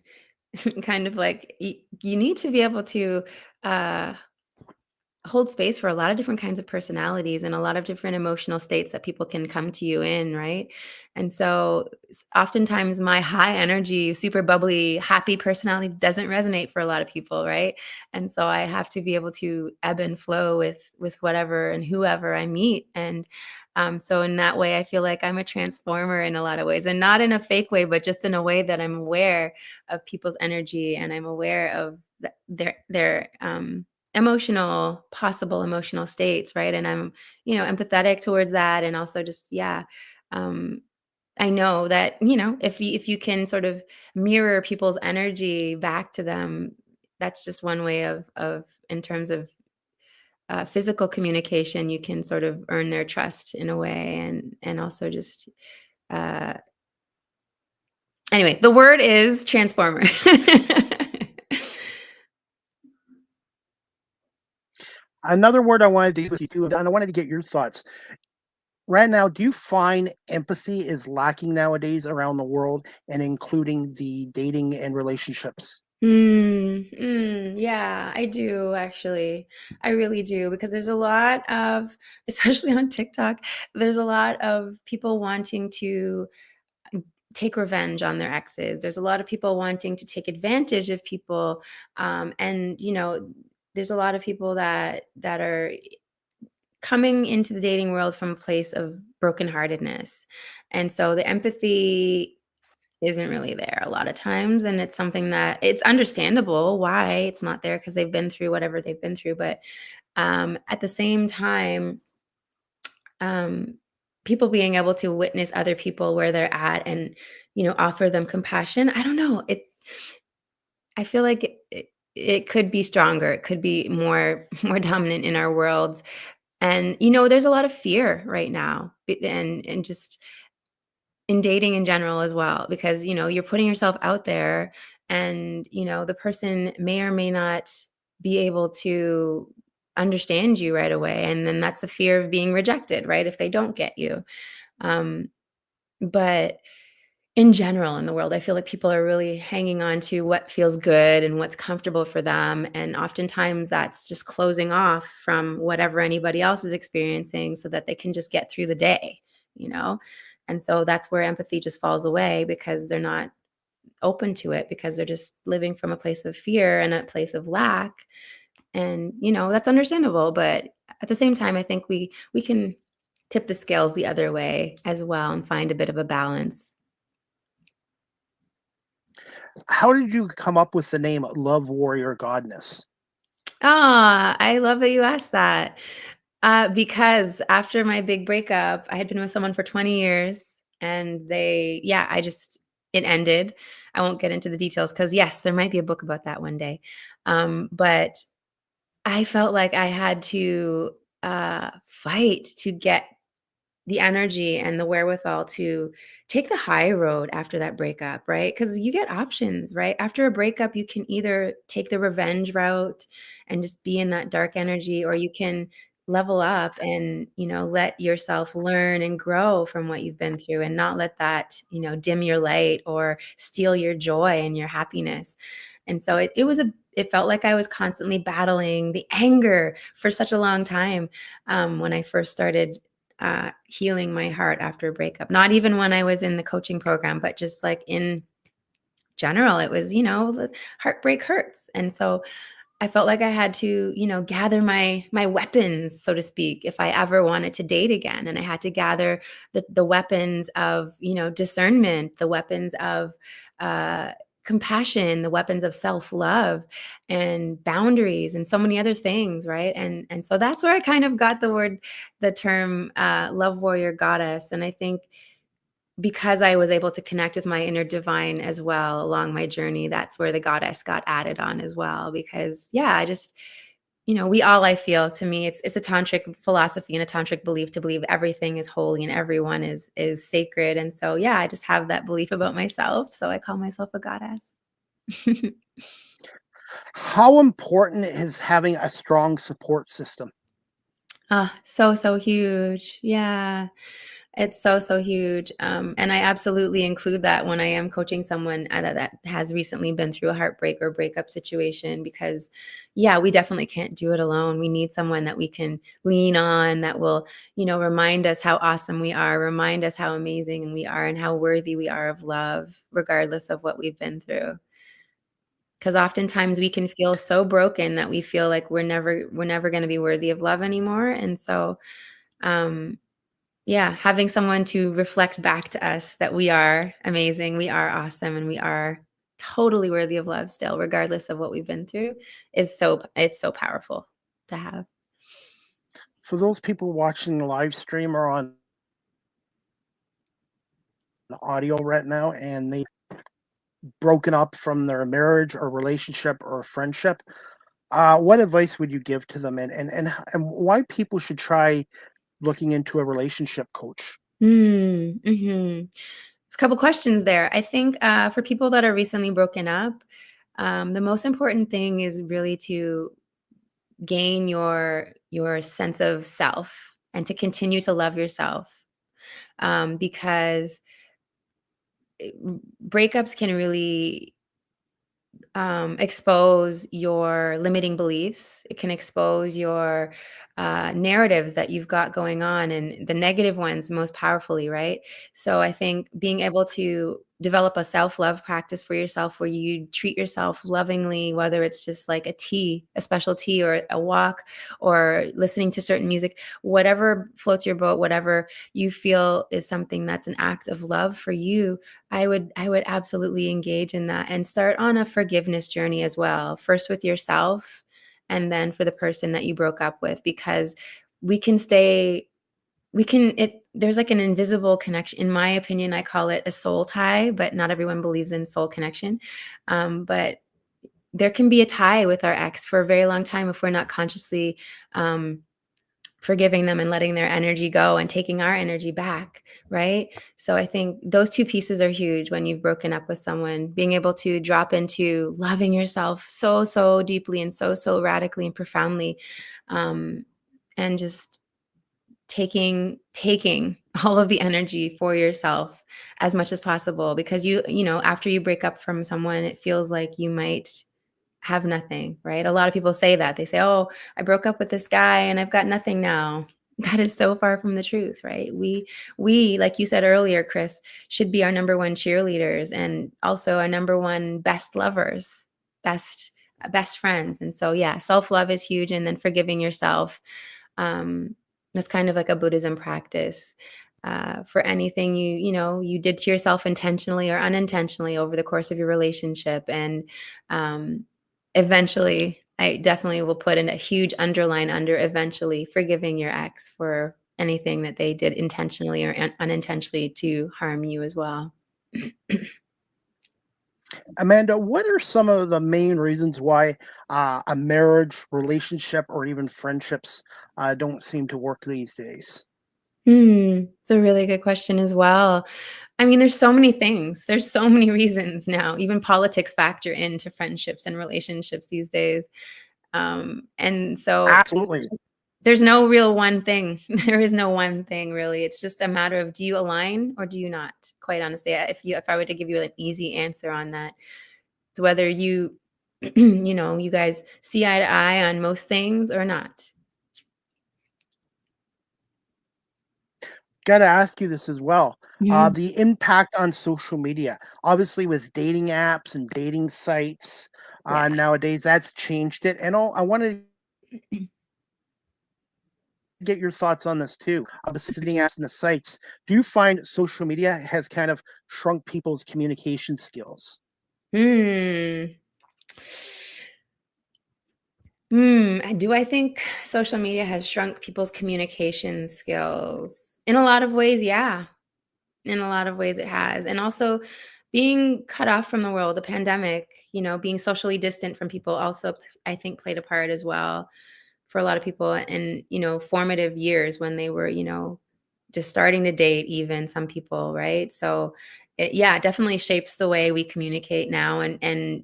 Kind of like you need to be able to uh hold space for a lot of different kinds of personalities and a lot of different emotional states that people can come to you in, right? And so oftentimes my high energy, super bubbly, happy personality doesn't resonate for a lot of people, right? And so I have to be able to ebb and flow with whatever and whoever I meet. And so in that way, I feel like I'm a transformer in a lot of ways, and not in a fake way, but just in a way that I'm aware of people's energy, and I'm aware of their possible emotional states, right? And I'm, empathetic towards that, and also just, yeah, um, I know that, if you can sort of mirror people's energy back to them, that's just one way of in terms of physical communication, you can sort of earn their trust in a way, and also just uh, anyway, the word is transformer. Another word I wanted to use with you too, and I wanted to get your thoughts. Right now, do you find empathy is lacking nowadays around the world and including the dating and relationships? Yeah, I do actually. I really do, because there's a lot of, especially on TikTok, there's a lot of people wanting to take revenge on their exes. There's a lot of people wanting to take advantage of people, and there's a lot of people that are coming into the dating world from a place of brokenheartedness, and so the empathy isn't really there a lot of times, and it's something that it's understandable why it's not there, because they've been through whatever they've been through, but at the same time, um, people being able to witness other people where they're at, and offer them compassion. I don't know, I feel like it could be stronger, it could be more more dominant in our world. And there's a lot of fear right now, and just in dating in general as well, because you're putting yourself out there, and the person may or may not be able to understand you right away, and then that's the fear of being rejected, right, if they don't get you. um but in general in the world, I feel like people are really hanging on to what feels good and what's comfortable for them, and oftentimes that's just closing off from whatever anybody else is experiencing so that they can just get through the day, you know? And so that's where empathy just falls away, because they're not open to it, because they're just living from a place of fear and a place of lack. And that's understandable, but at the same time, I think we can tip the scales the other way as well and find a bit of a balance. How did you come up with the name Love Warrior Goddess? Ah, I love that you asked that. Because after my big breakup, I had been with someone for 20 years, and it ended. I won't get into the details, because yes, there might be a book about that one day. But I felt like I had to fight to get the energy and the wherewithal to take the high road after that breakup, right? Because you get options, right? After a breakup, you can either take the revenge route and just be in that dark energy, or you can level up and, let yourself learn and grow from what you've been through, and not let that, dim your light or steal your joy and your happiness. And so it felt like I was constantly battling the anger for such a long time, when I first started healing my heart after a breakup. Not even when I was in the coaching program, but just like in general, it was, the heartbreak hurts. And so I felt like I had to, gather my weapons, so to speak, if I ever wanted to date again. And I had to gather the weapons of, discernment, the weapons of compassion, the weapons of self-love and boundaries, and so many other things, right? And so that's where I kind of got the term love warrior goddess. And I think because I was able to connect with my inner divine as well along my journey, that's where the goddess got added on as well. Because yeah, I just, we all, I feel, to me, it's a tantric philosophy and a tantric belief to believe everything is holy and everyone is sacred. And so yeah, I just have that belief about myself. So I call myself a goddess. How important is having a strong support system? Ah, so, so huge. Yeah. It's so, so huge. And I absolutely include that when I am coaching someone that has recently been through a heartbreak or breakup situation, because, yeah, we definitely can't do it alone. We need someone that we can lean on, that will, remind us how awesome we are, remind us how amazing we are, and how worthy we are of love, regardless of what we've been through. Because oftentimes we can feel so broken that we feel like we're never going to be worthy of love anymore. And so, um, yeah, having someone to reflect back to us that we are amazing, we are awesome, and we are totally worthy of love still, regardless of what we've been through, it's so powerful to have. For those people watching the live stream or on audio right now, and they broken up from their marriage or relationship or friendship. What advice would you give to them, and why people should try looking into a relationship coach? Mm-hmm. It's a couple questions there. I think for people that are recently broken up, the most important thing is really to gain your sense of self and to continue to love yourself, because breakups can really expose your limiting beliefs. It can expose your narratives that you've got going on, and the negative ones most powerfully, right? So I think being able to develop a self-love practice for yourself where you treat yourself lovingly, whether it's just like a special tea or a walk or listening to certain music, whatever floats your boat, whatever you feel is something that's an act of love for you, I would absolutely engage in that and start on a forgiveness journey as well. First with yourself and then for the person that you broke up with, because we can stay there's like an invisible connection. In my opinion, I call it a soul tie, but not everyone believes in soul connection. But there can be a tie with our ex for a very long time if we're not consciously forgiving them and letting their energy go and taking our energy back, right? So I think those two pieces are huge when you've broken up with someone, being able to drop into loving yourself so, so deeply and so, so radically and profoundly, and just taking all of the energy for yourself as much as possible, because after you break up from someone, it feels like you might have nothing, right? A lot of people say that. They say, "Oh, I broke up with this guy and I've got nothing now." That is so far from the truth, right? We like you said earlier, Chris, should be our number one cheerleaders and also our number one best lovers, best friends. And so yeah, self-love is huge, and then forgiving yourself. That's kind of like a Buddhism practice. For anything you did to yourself intentionally or unintentionally over the course of your relationship. And eventually, I definitely will put in a huge underline under eventually forgiving your ex for anything that they did intentionally or unintentionally to harm you as well. Amanda, what are some of the main reasons why a marriage, relationship, or even friendships don't seem to work these days? It's a really good question as well. I mean, there's so many things. There's so many reasons now. Even politics factor into friendships and relationships these days. And so Absolutely. there's no real one thing. There is no one thing really. It's just a matter of, do you align or do you not? Quite honestly, if I were to give you an easy answer on that, it's whether you you guys see eye to eye on most things or not. Got to ask you this as well. Mhm. The impact on social media, obviously, with dating apps and dating sites Yeah. nowadays, that's changed it. And I wanted to get your thoughts on this too. Obviously, dating apps and the sites. Do you find social media has kind of shrunk people's communication skills? Hmm. Do I think social media has shrunk people's communication skills? In a lot of ways, yeah. In a lot of ways it has. And also being cut off from the world, the pandemic, being socially distant from people also, I think, played a part as well for a lot of people in, formative years when they were, just starting to date, even some people, right? So it definitely shapes the way we communicate now, and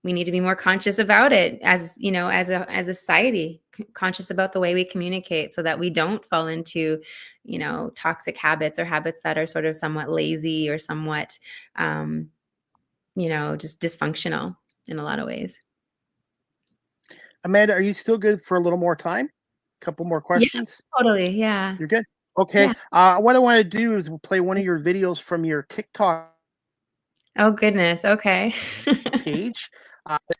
we need to be more conscious about it as a society, conscious about the way we communicate so that we don't fall into toxic habits or habits that are sort of somewhat lazy or somewhat just dysfunctional in a lot of ways. Amanda, are you still good for a little more time? Couple more Yeah, questions? totally. Yeah. You're good? Okay. Yeah. What I want to do is play one of your videos from your TikTok Oh goodness. Okay. page.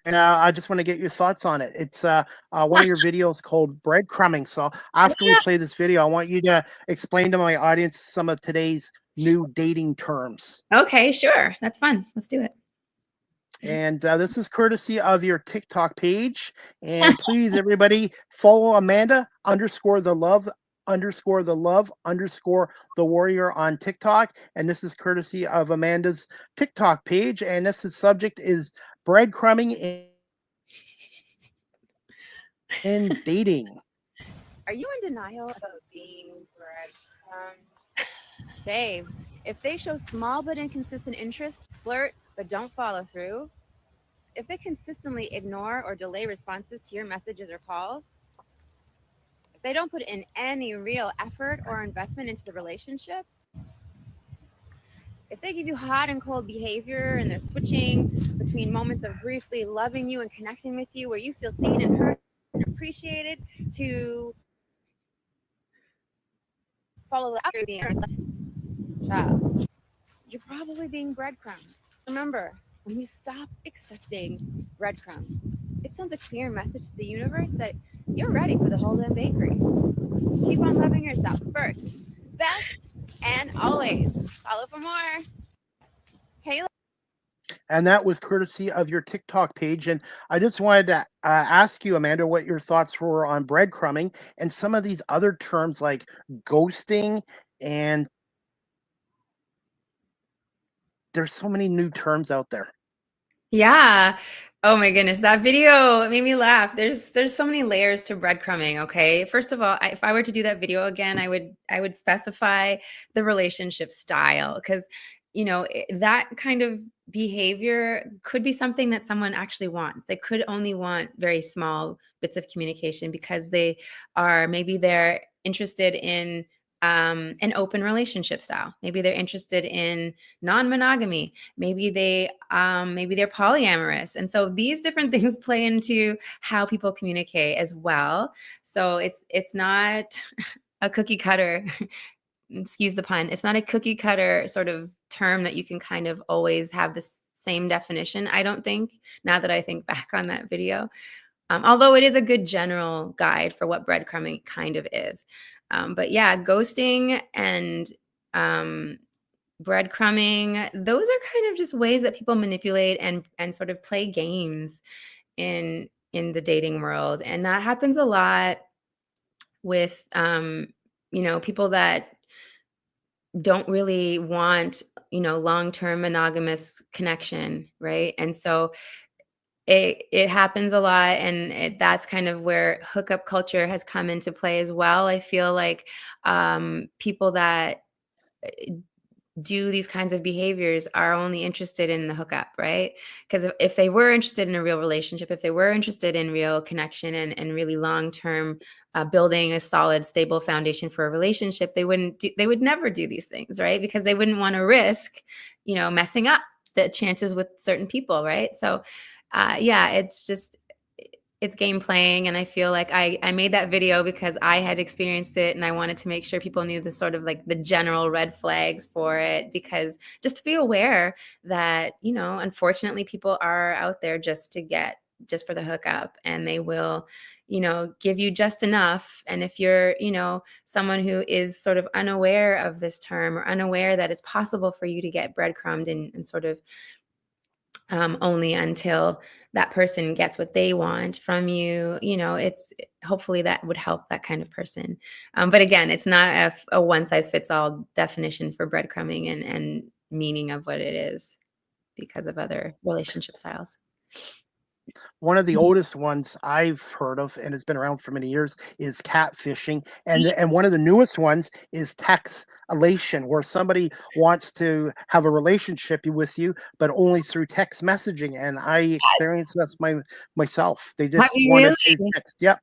And I just want to get your thoughts on it. It's one of your videos called Breadcrumbing. So after we play this video, I want you to explain to my audience some of today's new dating terms. Okay, sure. That's fun. Let's do it. And this is courtesy of your TikTok page. And please, everybody, follow Amanda _ the love underscore the love underscore the warrior on TikTok. And this is courtesy of Amanda's TikTok page. And this subject is breadcrumbing in dating. Are you in denial about being breadcrumbed? Babe, if they show small but inconsistent interest, flirt but don't follow through, if they consistently ignore or delay responses to your messages or calls, if they don't put in any real effort or investment into the relationship, if they give you hot and cold behavior and they're switching between moments of briefly loving you and connecting with you where you feel seen and heard and appreciated to follow after being child, you're probably being breadcrumbs. Remember, when you stop accepting breadcrumbs, it sends a clear message to the universe that you're ready for the whole damn bakery. Keep on loving yourself first, best, and always. Follow for more. Hey, And that was courtesy of your TikTok page. And I just wanted to ask you, Amanda, what your thoughts were on breadcrumbing and some of these other terms like ghosting. And there's so many new terms out there. Yeah. Oh my goodness, that video made me laugh. There's so many layers to breadcrumbing. Okay, first of all, if I were to do that video again, I would specify the relationship style, because that kind of behavior could be something that someone actually wants. They could only want very small bits of communication because they're interested in an open relationship style. Maybe they're interested in non-monogamy. Maybe they're polyamorous. And so these different things play into how people communicate as well. So it's not a cookie cutter, excuse the pun. It's not a cookie cutter sort of term that you can kind of always have the same definition, I don't think, now that I think back on that video. Although it is a good general guide for what breadcrumbing kind of is. But yeah, ghosting and breadcrumbing, those are kind of just ways that people manipulate and sort of play games in the dating world. And that happens a lot with people that don't really want long-term monogamous connection, right? And so it happens a lot, and that's kind of where hookup culture has come into play as well. I feel like people that do these kinds of behaviors are only interested in the hookup, right? Because if they were interested in a real relationship, if they were interested in real connection and really long-term building a solid, stable foundation for a relationship, they would never do these things, right? Because they wouldn't want to risk, messing up the chances with certain people, right? So it's game playing. And I feel like I made that video because I had experienced it, and I wanted to make sure people knew the sort of like the general red flags for it, because just to be aware that, unfortunately people are out there just for the hookup, and they will, give you just enough. And if you're, someone who is sort of unaware of this term, or unaware that it's possible for you to get breadcrumbed and sort of only until that person gets what they want from you, it's hopefully that would help that kind of person. But again, it's not a one size fits all definition for breadcrumbing and meaning of what it is, because of other relationship styles. One of the oldest ones I've heard of, and it's been around for many years, is catfishing. And one of the newest ones is textulation, where somebody wants to have a relationship with you, but only through text messaging. And I experienced this myself. They just want to text. Yep.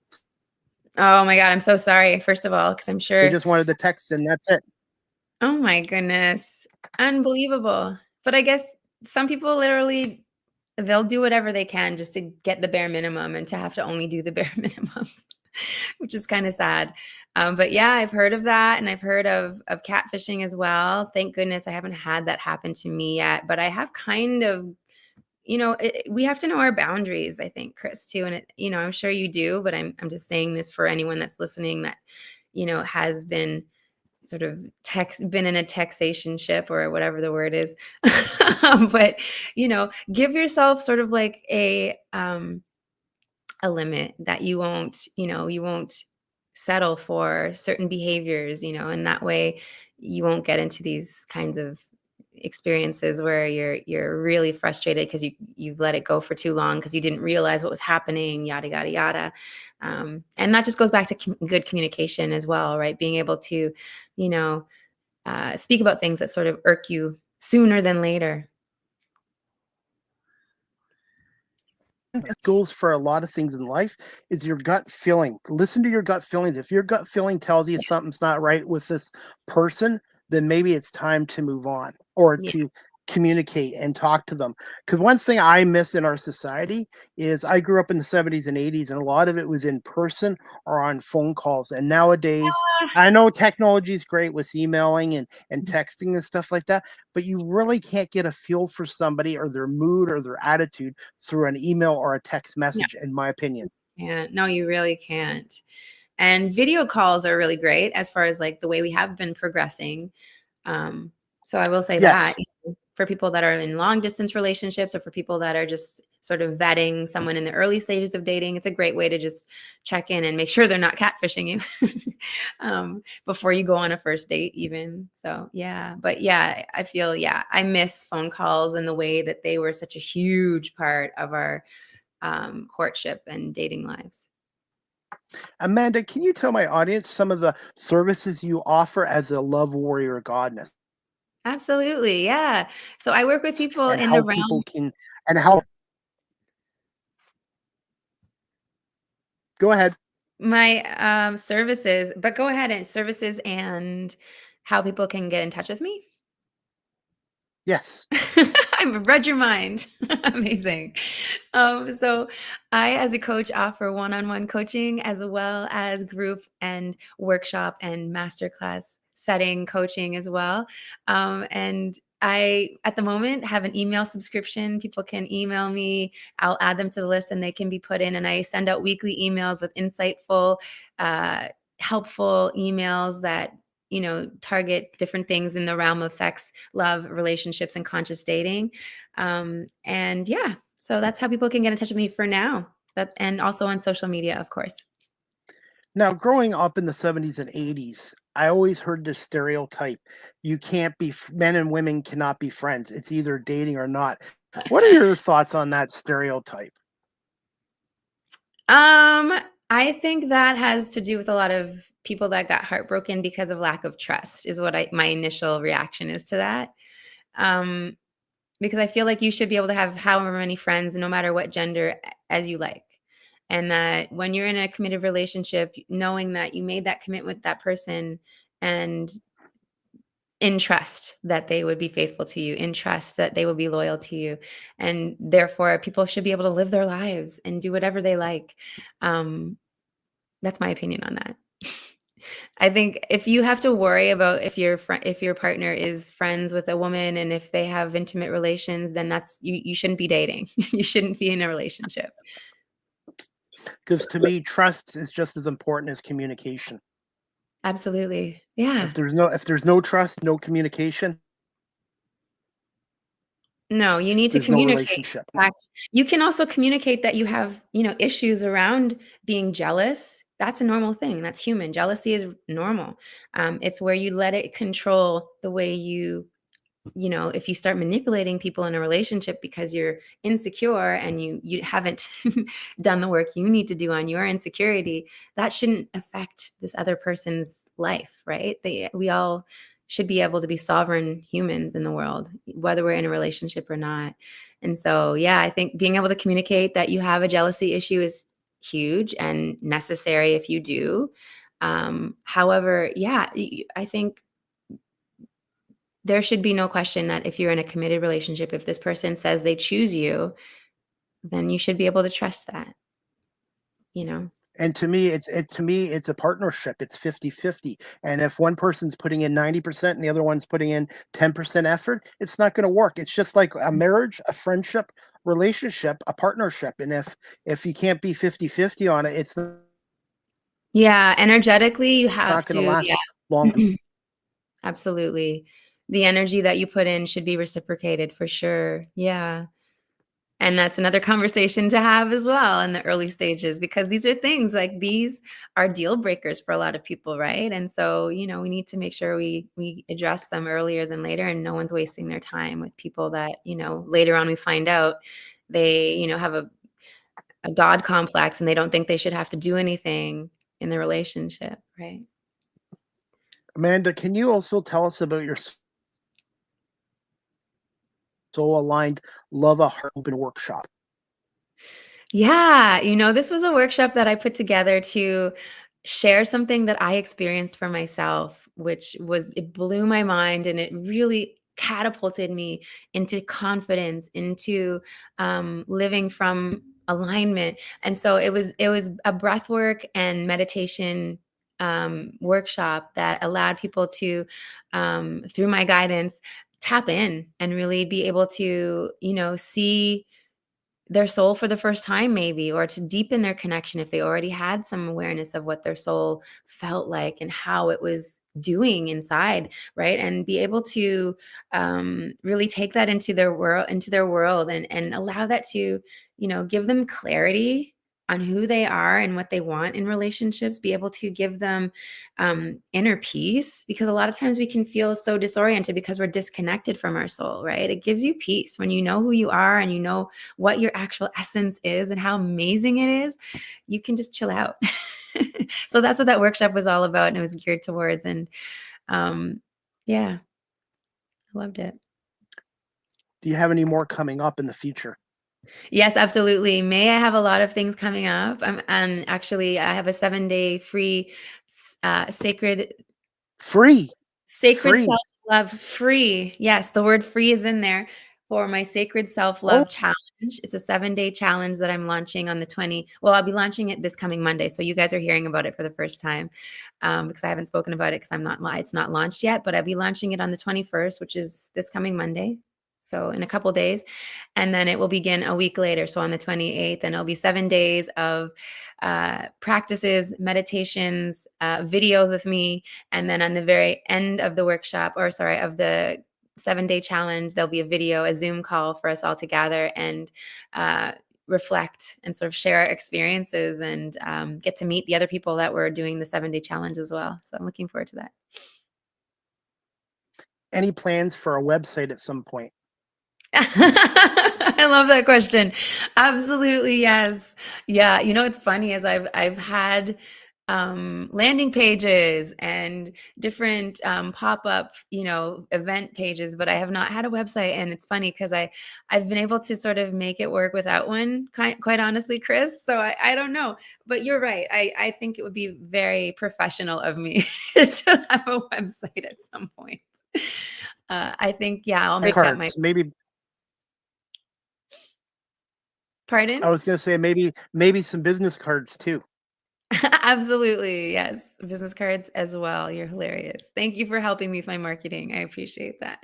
Oh my God, I'm so sorry, first of all, because I'm sure they just wanted the text and that's it. Oh my goodness. Unbelievable. But I guess some people literally, they'll do whatever they can just to get the bare minimum and to have to only do the bare minimums, which is kind of sad. But yeah, I've heard of that, and I've heard of catfishing as well. Thank goodness I haven't had that happen to me yet, but I have kind of, we have to know our boundaries, I think, Chris, too. And I'm sure you do, but I'm just saying this for anyone that's listening that, has been sort of been in a taxationship or whatever the word is. But, give yourself sort of like a limit that you won't settle for certain behaviors, and that way you won't get into these kinds of experiences where you're really frustrated because you've let it go for too long because you didn't realize what was happening, yada yada yada. And that just goes back to good communication as well, right? Being able to, speak about things that sort of irk you sooner than later. It goes for a lot of things in life is your gut feeling. Listen to your gut feelings. If your gut feeling tells you something's not right with this person, then maybe it's time to move on or Yeah. to communicate and talk to them. Because one thing I miss in our society is I grew up in the 70s and 80s, and a lot of it was in person or on phone calls. And nowadays, I know technology is great with emailing and texting and stuff like that, but you really can't get a feel for somebody or their mood or their attitude through an email or a text message, in my opinion. Yeah, no, you really can't. And video calls are really great as far as like the way we have been progressing. So I will say that Yes. for people that are in long distance relationships or for people that are just sort of vetting someone in the early stages of dating, it's a great way to just check in and make sure they're not catfishing you before you go on a first date even. So yeah, but yeah, I feel, I miss phone calls and the way that they were such a huge part of our courtship and dating lives. Amanda, can you tell my audience some of the services you offer as a love warrior goddess Absolutely. Yeah. So I work with people and in the how realm. people can and how go ahead. My services, but go ahead, and services and how people can get in touch with me. Yes. I've read your mind. Amazing. So I, as a coach, offer one-on-one coaching as well as group and workshop and masterclass setting coaching as well. And I, at the moment, have an email subscription. People can email me. I'll add them to the list and they can be put in. And I send out weekly emails with insightful, helpful emails that target different things in the realm of sex, love, relationships, and conscious dating. And yeah, so that's how people can get in touch with me for now. And also on social media, of course. Now, growing up in the 70s and 80s, I always heard this stereotype. You can't be men and women cannot be friends. It's either dating or not. What are your thoughts on that stereotype? I think that has to do with a lot of people that got heartbroken because of lack of trust is what my initial reaction is to that. Um, because I feel like you should be able to have however many friends, no matter what gender, as you like. And that when you're in a committed relationship, knowing that you made that commitment with that person and in trust that they would be faithful to you, in trust that they will be loyal to you. And therefore, people should be able to live their lives and do whatever they like. That's my opinion on that. I think if you have to worry about if your partner is friends with a woman and if they have intimate relations, then that's you shouldn't be dating. You shouldn't be in a relationship. Because to me, trust is just as important as communication. Absolutely. Yeah. If there's no trust, no communication, No, you need to there's no communicate. relationship. In fact, you can also communicate that you have, issues around being jealous. That's a normal thing. That's human. Jealousy is normal. It's where you let it control the way if you start manipulating people in a relationship because you're insecure and you haven't done the work you need to do on your insecurity, that shouldn't affect this other person's life, right? We all should be able to be sovereign humans in the world, whether we're in a relationship or not. And so, yeah, I think being able to communicate that you have a jealousy issue is huge and necessary if you do. However, yeah, I think there should be no question that if you're in a committed relationship, if this person says they choose you, then you should be able to trust that, you know? And to me, it's a partnership. It's 50-50. And if one person's putting in 90% and the other one's putting in 10% effort, it's not going to work. It's just like a marriage, a friendship, relationship, a partnership. And if you can't be 50-50 on it, it's Yeah, energetically, you have not going to to, yeah. last long. Absolutely. The energy that you put in should be reciprocated for sure. Yeah. And that's another conversation to have as well in the early stages, because these are things like these are deal breakers for a lot of people, right? And so, we need to make sure we address them earlier than later, and no one's wasting their time with people that, later on we find out they, have a God complex and they don't think they should have to do anything in the relationship, right? Amanda, can you also tell us about your soul aligned Love a Heart Open workshop? Yeah, this was a workshop that I put together to share something that I experienced for myself, it blew my mind, and it really catapulted me into confidence, into living from alignment. And so it was a breathwork and meditation workshop that allowed people to, through my guidance, tap in and really be able to, see their soul for the first time, maybe, or to deepen their connection if they already had some awareness of what their soul felt like and how it was doing inside, right? And be able to really take that into their world, and allow that to, give them clarity on who they are and what they want in relationships, be able to give them inner peace, because a lot of times we can feel so disoriented because we're disconnected from our soul, right? It gives you peace when you know who you are and you know what your actual essence is and how amazing it is. You can just chill out. So that's what that workshop was all about, and it was geared towards. And yeah, I loved it. Do you have any more coming up in the future? Yes, absolutely. May I have a lot of things coming up. And actually, I have a 7-day free sacred Free. Sacred self-love free. Yes, the word free is in there, for my sacred Oh, self-love challenge. It's a 7-day challenge that I'm launching on the 20. Well, I'll be launching it this coming Monday. So you guys are hearing about it for the first time, because I haven't spoken about it, because it's not launched yet, but I'll be launching it on the 21st, which is this coming Monday. So in a couple days, and then it will begin a week later. So on the 28th, and it'll be 7 days of practices, meditations, videos with me. And then on the very end of the workshop, of the 7-day challenge, there'll be a video, a Zoom call for us all to gather and reflect and sort of share our experiences, and get to meet the other people that were doing the 7-day challenge as well. So I'm looking forward to that. any plans for a website at some point? I love that question. Absolutely, yes. Yeah, it's funny, as I've had landing pages and different pop-up, event pages, but I have not had a website. And it's funny because I've been able to sort of make it work without one, quite honestly, Chris. So I don't know, but you're right. I think it would be very professional of me to have a website at some point. I think, yeah, I'll make that my. Cards, maybe. Pardon? I was going to say maybe some business cards too. Absolutely. Yes. Business cards as well. You're hilarious. Thank you for helping me with my marketing. I appreciate that.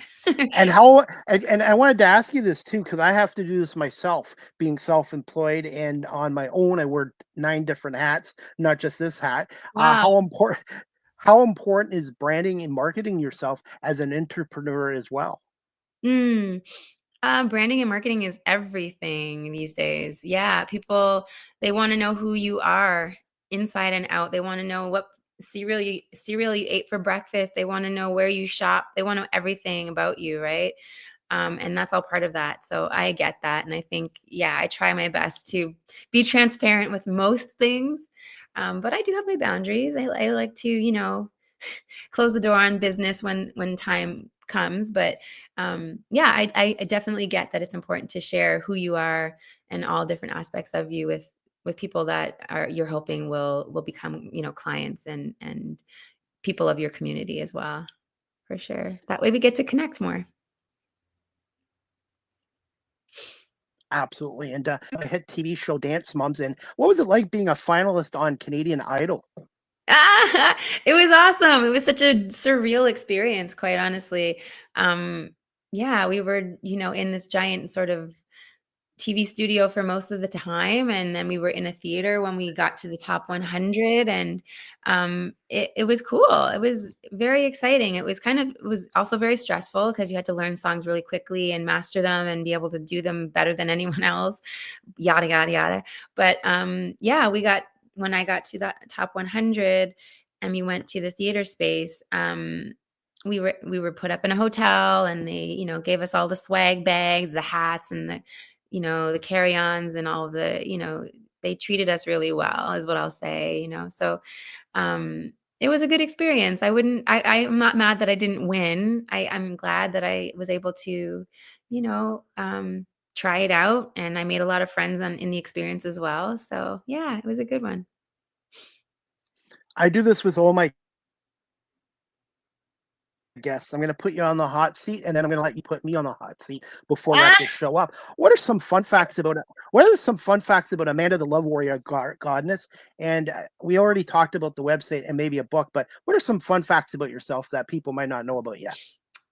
And I wanted to ask you this too, because I have to do this myself, being self-employed and on my own. I wear 9 different hats, not just this hat. Wow. How important is branding and marketing yourself as an entrepreneur as well? Branding and marketing is everything these days. Yeah. People, they want to know who you are inside and out. They want to know what cereal you ate for breakfast. They want to know where you shop. They want to know everything about you, right? And that's all part of that. So I get that. And I think, yeah, I try my best to be transparent with most things. But I do have my boundaries. I like to, close the door on business when time comes. But yeah, I definitely get that it's important to share who you are and all different aspects of you with people that you're hoping will become, clients and people of your community as well. For sure. That way we get to connect more. Absolutely. And I had TV show Dance Moms. And what was it like being a finalist on Canadian Idol? It was awesome. It was such a surreal experience, quite honestly. Yeah, we were, in this giant sort of TV studio for most of the time, and then we were in a theater when we got to the top 100, and it was cool. It was very exciting. It was also very stressful because you had to learn songs really quickly and master them and be able to do them better than anyone else, yada yada yada. But yeah, when I got to that top 100 and we went to the theater space, we were put up in a hotel, and they, gave us all the swag bags, the hats, and the carry-ons, and all of they treated us really well, is what I'll say. So it was a good experience. I'm not mad that I didn't win. I'm glad that I was able to, you know, um, try it out, and I made a lot of friends in the experience as well. So yeah, it was a good one. I do this with all my guests. I'm going to put you on the hot seat, and then I'm going to let you put me on the hot seat before I have to show up. What are some fun facts about it? What are some fun facts about Amanda the Love Warrior Goddess? And we already talked about the website and maybe a book, but what are some fun facts about yourself that people might not know about yet?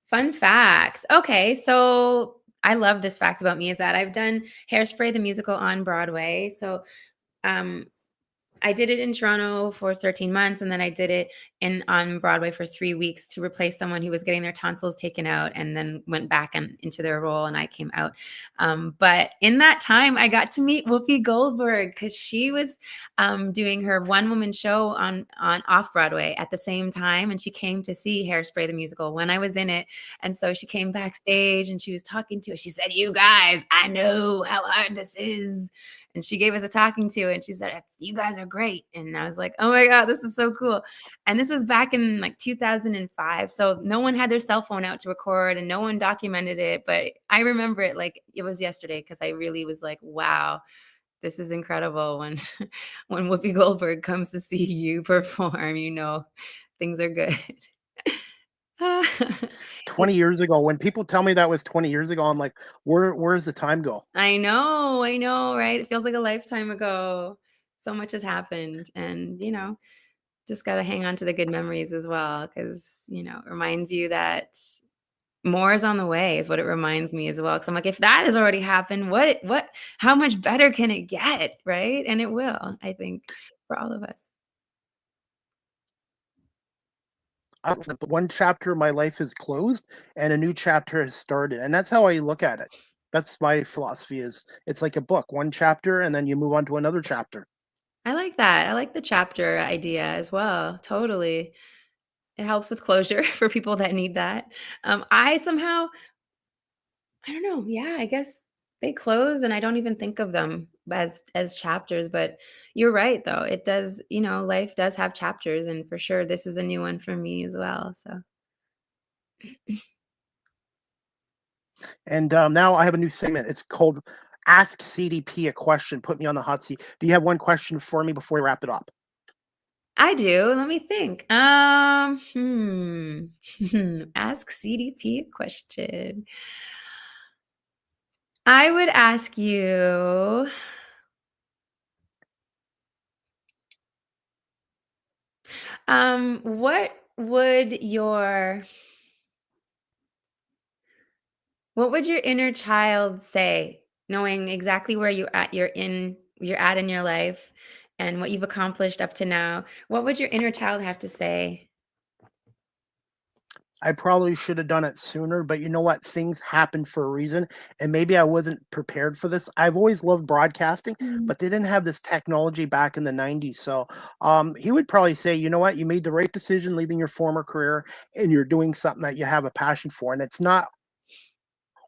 Fun facts. Okay, so I love this fact about me is that I've done Hairspray the musical on Broadway. So um, I did it in Toronto for 13 months, and then I did it on Broadway for 3 weeks to replace someone who was getting their tonsils taken out, and then went back into their role, and I came out. But in that time, I got to meet Whoopi Goldberg because she was doing her one-woman show on off Broadway at the same time, and she came to see Hairspray the musical when I was in it. And so she came backstage, and she was talking to us. She said, "You guys, I know how hard this is." And she gave us a talking to, and she said, "You guys are great." And I was like, "Oh my God, this is so cool." And this was back in like 2005. So no one had their cell phone out to record, and no one documented it. But I remember it like it was yesterday, because I really was like, wow, this is incredible. When when Whoopi Goldberg comes to see you perform, things are good. 20 years ago, when people tell me that was 20 years ago, I'm like, where's the time go? I know, right? It feels like a lifetime ago. So much has happened, and just got to hang on to the good memories as well, because it reminds you that more is on the way, is what it reminds me as well. Because I'm like, if that has already happened, how much better can it get, right? And it will, I think, for all of us. One chapter of my life is closed and a new chapter has started, and that's how I look at it. That's my philosophy. Is it's like a book, one chapter, and then you move on to another chapter. I like that. I like the chapter idea as well. Totally. It helps with closure for people that need that. I somehow, I don't know. Yeah, I guess they close, and I don't even think of them as chapters. But you're right, though. It does, life does have chapters, and for sure, this is a new one for me as well. So And now I have a new segment. It's called Ask CDP a Question. Put me on the hot seat. Do you have one question for me before we wrap it up? I do. Let me think. Ask CDP a question. I would ask you, what would your What would your inner child say, knowing exactly where you're at in your life and what you've accomplished up to now? What would your inner child have to say? I probably should have done it sooner, but you know what? Things happen for a reason, and maybe I wasn't prepared for this. I've always loved broadcasting, Mm. but they didn't have this technology back in the 90s. So he would probably say, you know what? You made the right decision leaving your former career, and you're doing something that you have a passion for. And it's not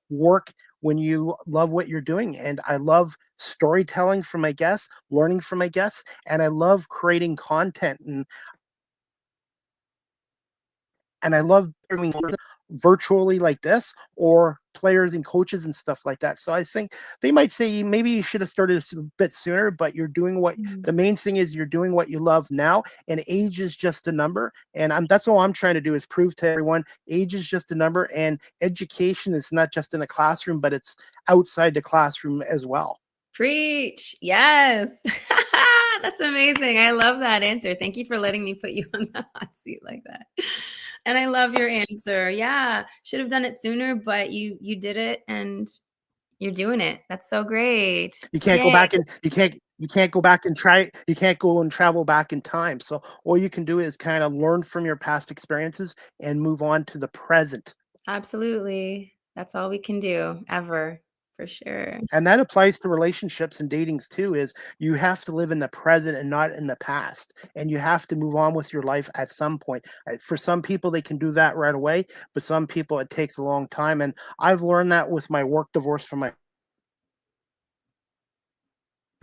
work when you love what you're doing. And I love storytelling from my guests, learning from my guests, and I love creating content. And I love doing virtually like this, or players and coaches and stuff like that. So I think they might say maybe you should have started a bit sooner, but you're doing what Mm. the main thing is, you're doing what you love now, and age is just a number. And that's all I'm trying to do, is prove to everyone age is just a number, and education is not just in the classroom, but it's outside the classroom as well. Preach. Yes. That's amazing. I love that answer. Thank you for letting me put you on the hot seat like that. And I love your answer. Yeah. Should have done it sooner, but you did it, and You're doing it. That's so great. You can't go Yay. back and you can't go back and try you can't go and travel back in time. So all you can do is kind of learn from your past experiences and move on to the present. Absolutely. That's all we can do ever, for sure. And that applies to relationships and datings too, is you have to live in the present and not in the past. And you have to move on with your life at some point. For some people, they can do that right away, but some people it takes a long time. And I've learned that with my work divorce from my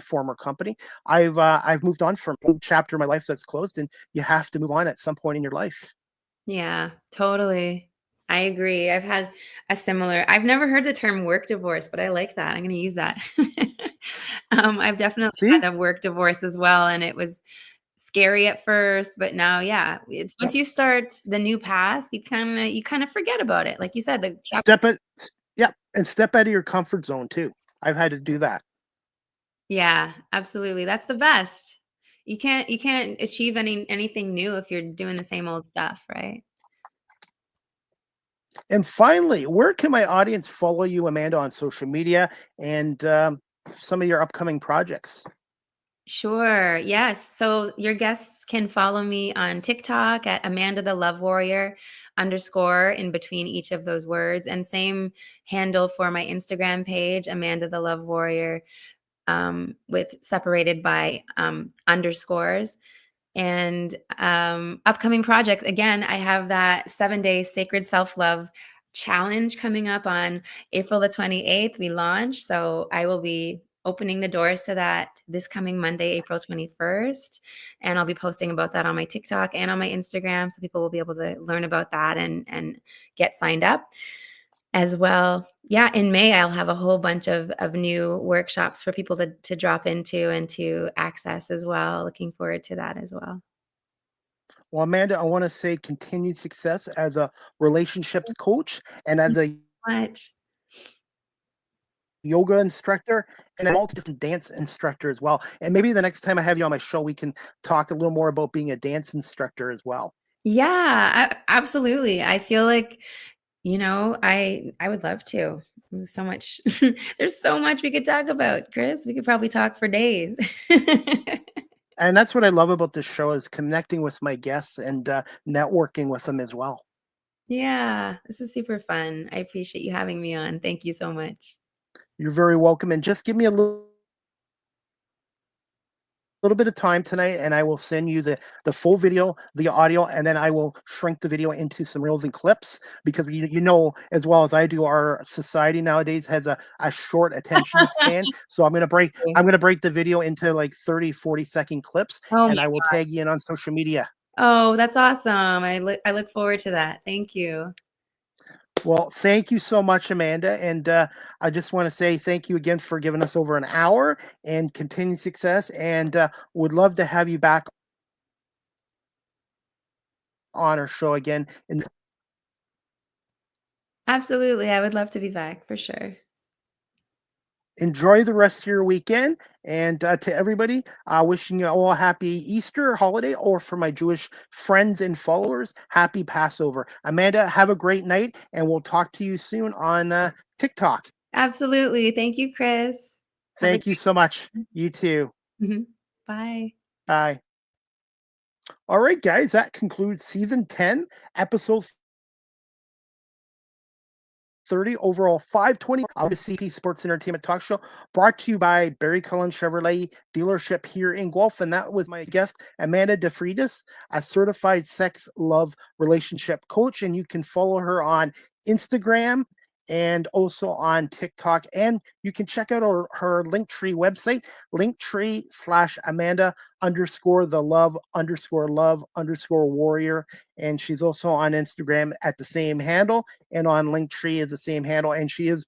former company. I've moved on from a chapter of my life that's closed, and you have to move on at some point in your life. Yeah, totally. I agree. I've never heard the term work divorce, but I like that. I'm going to use that. I've definitely See? had a work divorce as well. And it was scary at first, but now, yeah, it's Yep. once you start the new path, you kind of forget about it. Like you said, the chapter. Step it. Yeah, and step out of your comfort zone too. I've had to do that. Yeah, absolutely. That's the best. You can't achieve anything new if you're doing the same old stuff, right? And finally, where can my audience follow you, Amanda, on social media and some of your upcoming projects? Sure. Yes. So your guests can follow me on TikTok at Amanda the Love Warrior _ in between each of those words. And same handle for my Instagram page, Amanda the Love Warrior, with separated by underscores. And upcoming projects, again, I have that 7-day sacred self-love challenge coming up on April the 28th. We launch. So I will be opening the doors to that this coming Monday, April 21st. And I'll be posting about that on my TikTok and on my Instagram. So people will be able to learn about that and get signed up as well. Yeah, in May, I'll have a whole bunch of new workshops for people to drop into and to access as well. Looking forward to that as well. Well, Amanda, I want to say continued success as a relationships coach and as a Much. yoga instructor and a multi-different dance instructor as well. And maybe the next time I have you on my show, we can talk a little more about being a dance instructor as well. Yeah, absolutely. I feel like, I would love to. There's so much there's so much we could talk about, Chris. We could probably talk for days. And that's what I love about this show is connecting with my guests and networking with them as well. Yeah, this is super fun. I appreciate you having me on. Thank you so much. You're very welcome. And just give me a little bit of time tonight and I will send you the full video, the audio, and then I will shrink the video into some reels and clips because you know as well as I do, our society nowadays has a short attention span. So I'm gonna break the video into like 30-40 second clips Oh and my I will tag you in on social media. Oh, that's awesome. I look forward to that. Thank you. Well, thank you so much, Amanda. And I just want to say thank you again for giving us over an hour and continued success. And would love to have you back on our show again. And Absolutely. I would love to be back for sure. enjoy the rest of your weekend. And to everybody, wishing you all a happy Easter holiday, or for my Jewish friends and followers, happy Passover. Amanda, have a great night, and we'll talk to you soon on TikTok. Absolutely. Thank you, Chris. Have a Thank you so much. You too. Mhm. Bye. Bye. All right, guys, that concludes season 10, episode 30, overall 520 of the CP Sports Entertainment Talk Show, brought to you by Barry Cullen Chevrolet dealership here in Guelph. And that was my guest, Amanda de Freitas, a certified sex, love, relationship coach. And you can follow her on Instagram and also on TikTok. And you can check out her Linktree website, Linktree/Amanda _the love _warrior. And she's also on Instagram at the same handle, and on Linktree is the same handle. And she is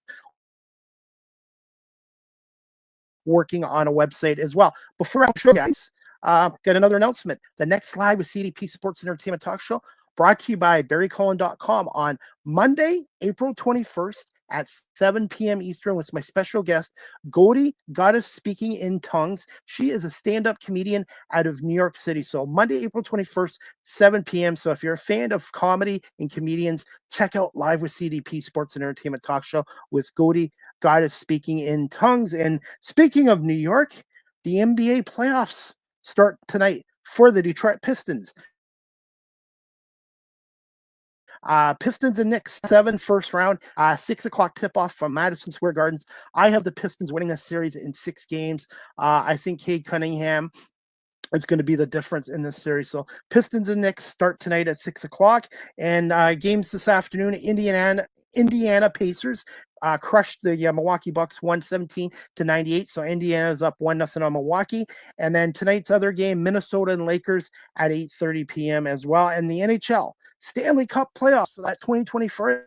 working on a website as well. Before I show you guys, got another announcement. The next live with CDP Sports Entertainment Talk Show brought to you by barrycullen.com on Monday, April 21st at 7 p.m. Eastern with my special guest, Goldie, Goddess Speaking in Tongues. She is a stand-up comedian out of New York City. So Monday, April 21st, 7 p.m. So if you're a fan of comedy and comedians, check out Live with CDP Sports and Entertainment Talk Show with Goldie, Goddess Speaking in Tongues. And speaking of New York, the NBA playoffs start tonight for the Detroit Pistons. Pistons and Knicks, 7 first round, 6 o'clock tip off from Madison Square Gardens. I have the Pistons winning this series in 6 games. I think Cade Cunningham is going to be the difference in this series. So Pistons and Knicks start tonight at 6 o'clock. And games this afternoon, Indiana Pacers crushed the Milwaukee Bucks 117-98. So Indiana's up 1-0 on Milwaukee. And then tonight's other game, Minnesota and Lakers at 8:30 p.m. as well. And the NHL Stanley Cup playoffs for that 2024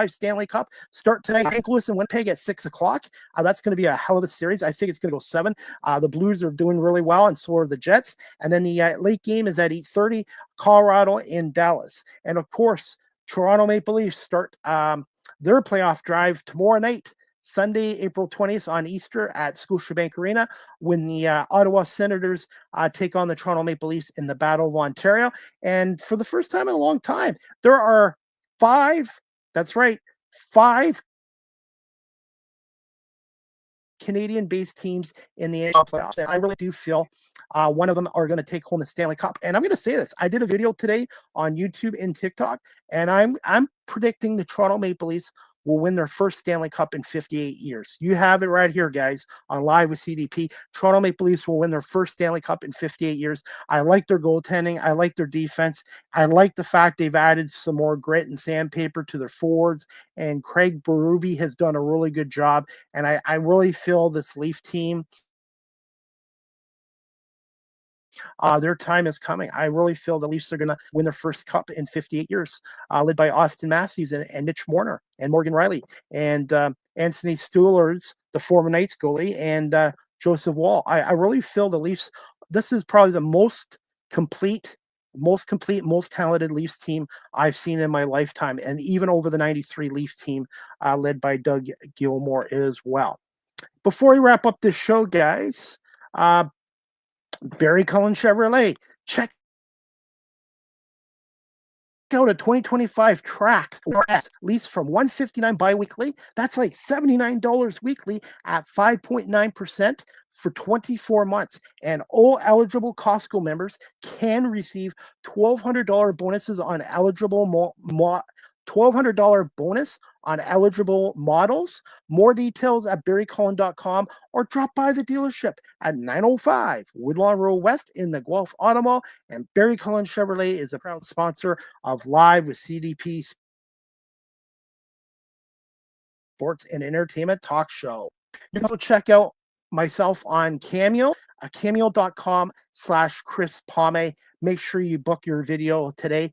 Stanley Cup start tonight. St. Louis and Winnipeg at 6 o'clock. That's going to be a hell of a series. I think it's going to go 7. The Blues are doing really well, and so are the Jets. And then the late game is at 8:30, Colorado in Dallas. And of course, Toronto Maple Leafs start their playoff drive tomorrow night, Sunday, April 20th on Easter at Scotiabank Arena, when the Ottawa Senators take on the Toronto Maple Leafs in the Battle of Ontario. And for the first time in a long time, there are 5 Canadian-based teams in the NHL playoffs, and I really do feel one of them are going to take home the Stanley Cup. And I'm going to say this: I did a video today on YouTube and TikTok, and I'm predicting the Toronto Maple Leafs will win their first Stanley Cup in 58 years. You have it right here, guys, on Live with CDP. Toronto Maple Leafs will win their first Stanley Cup in 58 years. I like their goaltending. I like their defense. I like the fact they've added some more grit and sandpaper to their forwards, and Craig Berube has done a really good job. And I really feel this Leaf team, their time is coming. I really feel the Leafs are going to win their first cup in 58 years, led by Austin Matthews and Mitch Marner and Morgan Riley and Anthony Stuhlers, the former Knights goalie, and Joseph Wall. I really feel the Leafs, this is probably the most complete, most talented Leafs team I've seen in my lifetime, and even over the 93 Leafs team led by Doug Gilmour as well. Before we wrap up this show, guys, Barry Cullen Chevrolet, check out a 2025 Trax or S lease from $159 bi-weekly. That's like $79 weekly at 5.9% for 24 months. And all eligible Costco members can receive $1,200 bonuses on eligible $1,200 bonus on eligible models. More details at barrycullen.com or drop by the dealership at 905 Woodlawn Road West in the Guelph Auto Mall. And Barry Cullen Chevrolet is a proud sponsor of Live with CDP Sports and Entertainment Talk Show. You can also check out myself on Cameo, cameo.com/Chris Palme. Make sure you book your video today.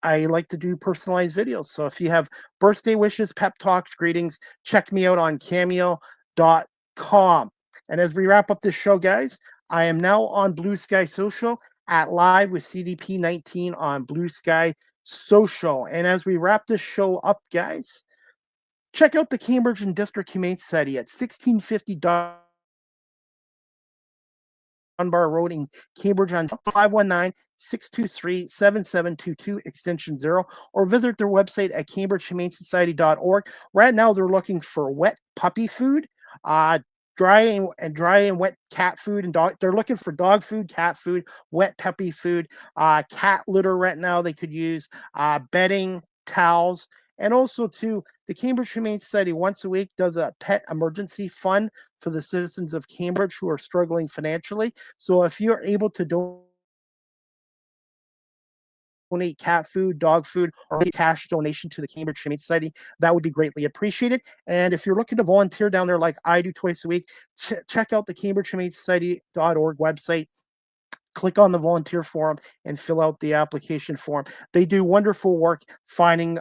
I like to do personalized videos. So if you have birthday wishes, pep talks, greetings, check me out on cameo.com. And as we wrap up this show, guys, I am now on Blue Sky Social at Live with CDP 19 on Blue Sky Social. And as we wrap this show up, guys, check out the Cambridge and District Humane Society at 1650 Dunbar Road in Cambridge on 519-623-7722 extension 0, or visit their website at cambridgehumanesociety.org. Right now they're looking for wet puppy food, dry and wet cat food, and dog. They're looking for dog food, cat food, wet puppy food, cat litter right now they could use, bedding, towels. And also, too, the Cambridge Humane Society once a week does a pet emergency fund for the citizens of Cambridge who are struggling financially. So if you're able to donate cat food, dog food, or a cash donation to the Cambridge Humane Society, that would be greatly appreciated. And if you're looking to volunteer down there like I do twice a week, check out the cambridgehumanesociety.org website. Click on the volunteer form and fill out the application form. They do wonderful work finding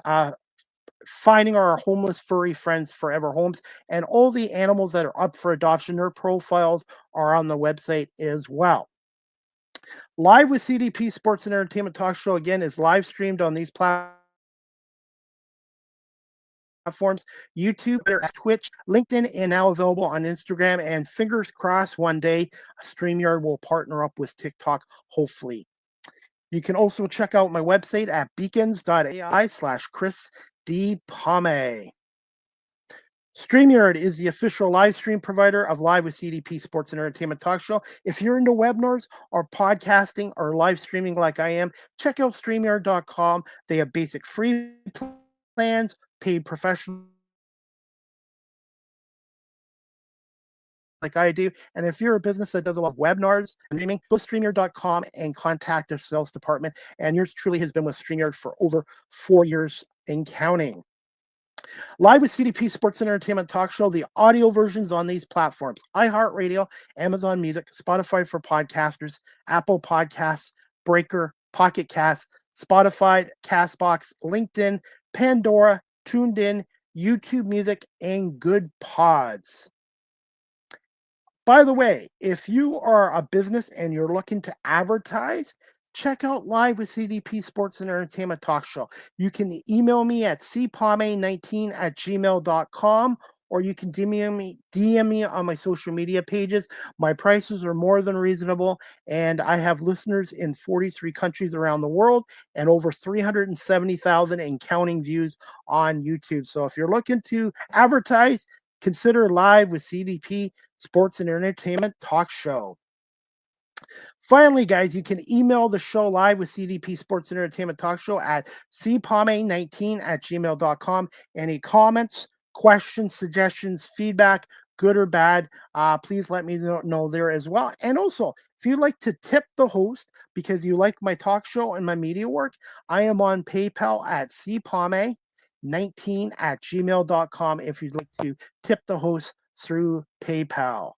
our homeless furry friends forever homes, and all the animals that are up for adoption, their profiles are on the website as well. Live with CDP Sports and Entertainment Talk Show, again, is live streamed on these platforms: YouTube, Twitch, LinkedIn, and now available on Instagram. And fingers crossed, one day StreamYard will partner up with TikTok, hopefully. You can also check out my website at beacons.ai/Chris D. Pame. StreamYard is the official live stream provider of Live with CDP Sports and Entertainment Talk Show. If you're into webinars or podcasting or live streaming like I am, check out StreamYard.com. They have basic free plans, paid professional like I do. And if you're a business that does a lot of webinars and streaming, go to StreamYard.com and contact their sales department. And yours truly has been with StreamYard for over 4 years and counting. Live with CDP Sports and Entertainment Talk Show, the audio versions on these platforms: iHeartRadio, Amazon Music, Spotify for podcasters, Apple Podcasts, Breaker, Pocket Cast, Spotify, Castbox, LinkedIn, Pandora, Tuned In, YouTube Music, and Good Pods. By the way, if you are a business and you're looking to advertise, check out Live with CDP Sports and Entertainment Talk Show. You can email me at cpame19@gmail.com, or you can DM me on my social media pages. My prices are more than reasonable, and I have listeners in 43 countries around the world and over 370,000 and counting views on YouTube. So if you're looking to advertise, consider Live with CDP Sports and Entertainment Talk Show. Finally, guys, you can email the show Live with CDP Sports and Entertainment Talk Show at cpame19@gmail.com. Any comments, questions, suggestions, feedback, good or bad, please let me know there as well. And also, if you'd like to tip the host because you like my talk show and my media work, I am on PayPal at cpame19@gmail.com if you'd like to tip the host through PayPal.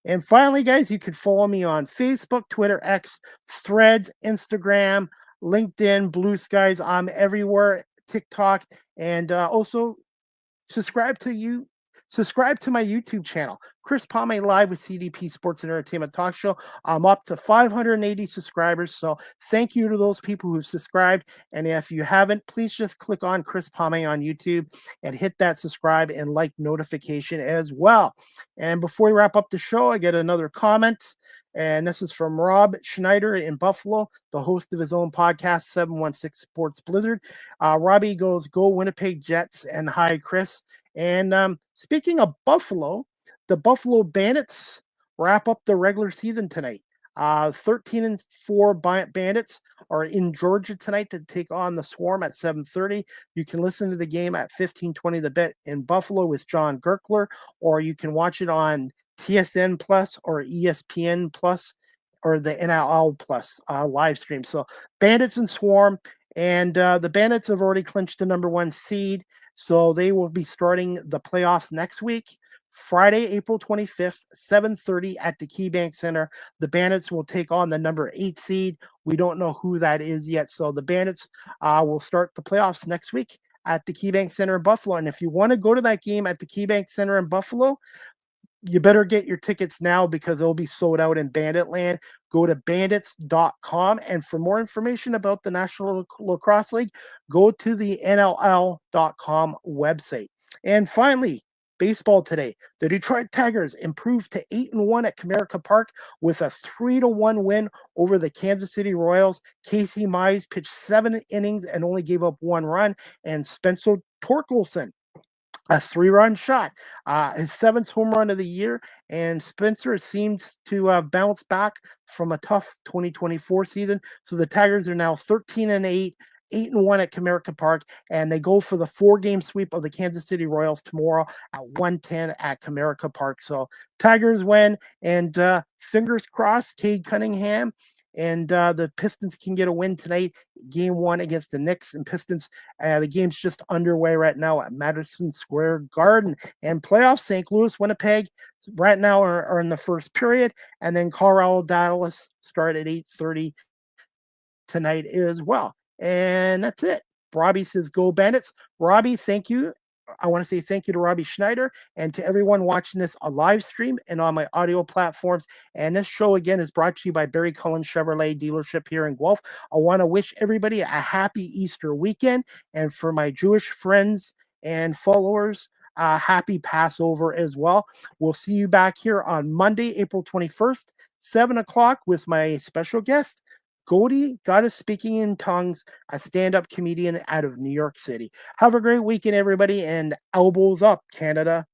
And finally, guys, you can follow me on Facebook, Twitter, X, Threads, Instagram, LinkedIn, Blue Skies. I'm everywhere, TikTok, and also subscribe to my YouTube channel, Chris Pame Live with CDP Sports and Entertainment Talk Show. I'm up to 580 subscribers, so thank you to those people who've subscribed. And if you haven't, please just click on Chris Pame on YouTube and hit that subscribe and like notification as well. And before we wrap up the show, I get another comment. And this is from Rob Schneider in Buffalo, the host of his own podcast, 716 Sports Blizzard. Robbie goes, "Go Winnipeg Jets," and "Hi, Chris." And speaking of Buffalo, the Buffalo Bandits wrap up the regular season tonight. 13-4 Bandits are in Georgia tonight to take on the Swarm at 7:30. You can listen to the game at 15:20 The Bet in Buffalo with John Gerkler, or you can watch it on TSN Plus or ESPN Plus or the NLL Plus live stream. So Bandits and Swarm, and the Bandits have already clinched the #1 seed, so they will be starting the playoffs next week. Friday, April 25th, 7:30 at the KeyBank Center. The Bandits will take on the #8 seed. We don't know who that is yet. So the Bandits will start the playoffs next week at the KeyBank Center in Buffalo. And if you want to go to that game at the KeyBank Center in Buffalo, you better get your tickets now because they'll be sold out in Bandit Land. Go to bandits.com. And for more information about the National Lacrosse League, go to the NLL.com website. And finally, baseball today. The Detroit Tigers improved to 8-1 at Comerica Park with a 3-1 win over the Kansas City Royals. Casey Mize pitched 7 innings and only gave up 1 run. And Spencer Torkelson, a 3-run shot, his 7th home run of the year. And Spencer seems to bounce back from a tough 2024 season. So the Tigers are now 13-8, 8-1 at Comerica Park, and they go for the 4-game sweep of the Kansas City Royals tomorrow at 1:10 at Comerica Park. So Tigers win, and fingers crossed, Cade Cunningham and the Pistons can get a win tonight, game 1 against the Knicks and Pistons. The game's just underway right now at Madison Square Garden. And playoffs, St. Louis, Winnipeg, right now are in the first period, and then Colorado, Dallas start at 8:30 tonight as well. And that's it. Robbie says, "Go Bandits." Robbie, thank you. I want to say thank you to Robbie Schneider and to everyone watching this on live stream and on my audio platforms. And this show, again, is brought to you by Barry Cullen Chevrolet dealership here in Guelph. I want to wish everybody a happy Easter weekend. And for my Jewish friends and followers, happy Passover as well. We'll see you back here on Monday, April 21st, 7 o'clock with my special guest, Goldie, Goddess Speaking in Tongues, a stand-up comedian out of New York City. Have a great weekend, everybody, and elbows up, Canada.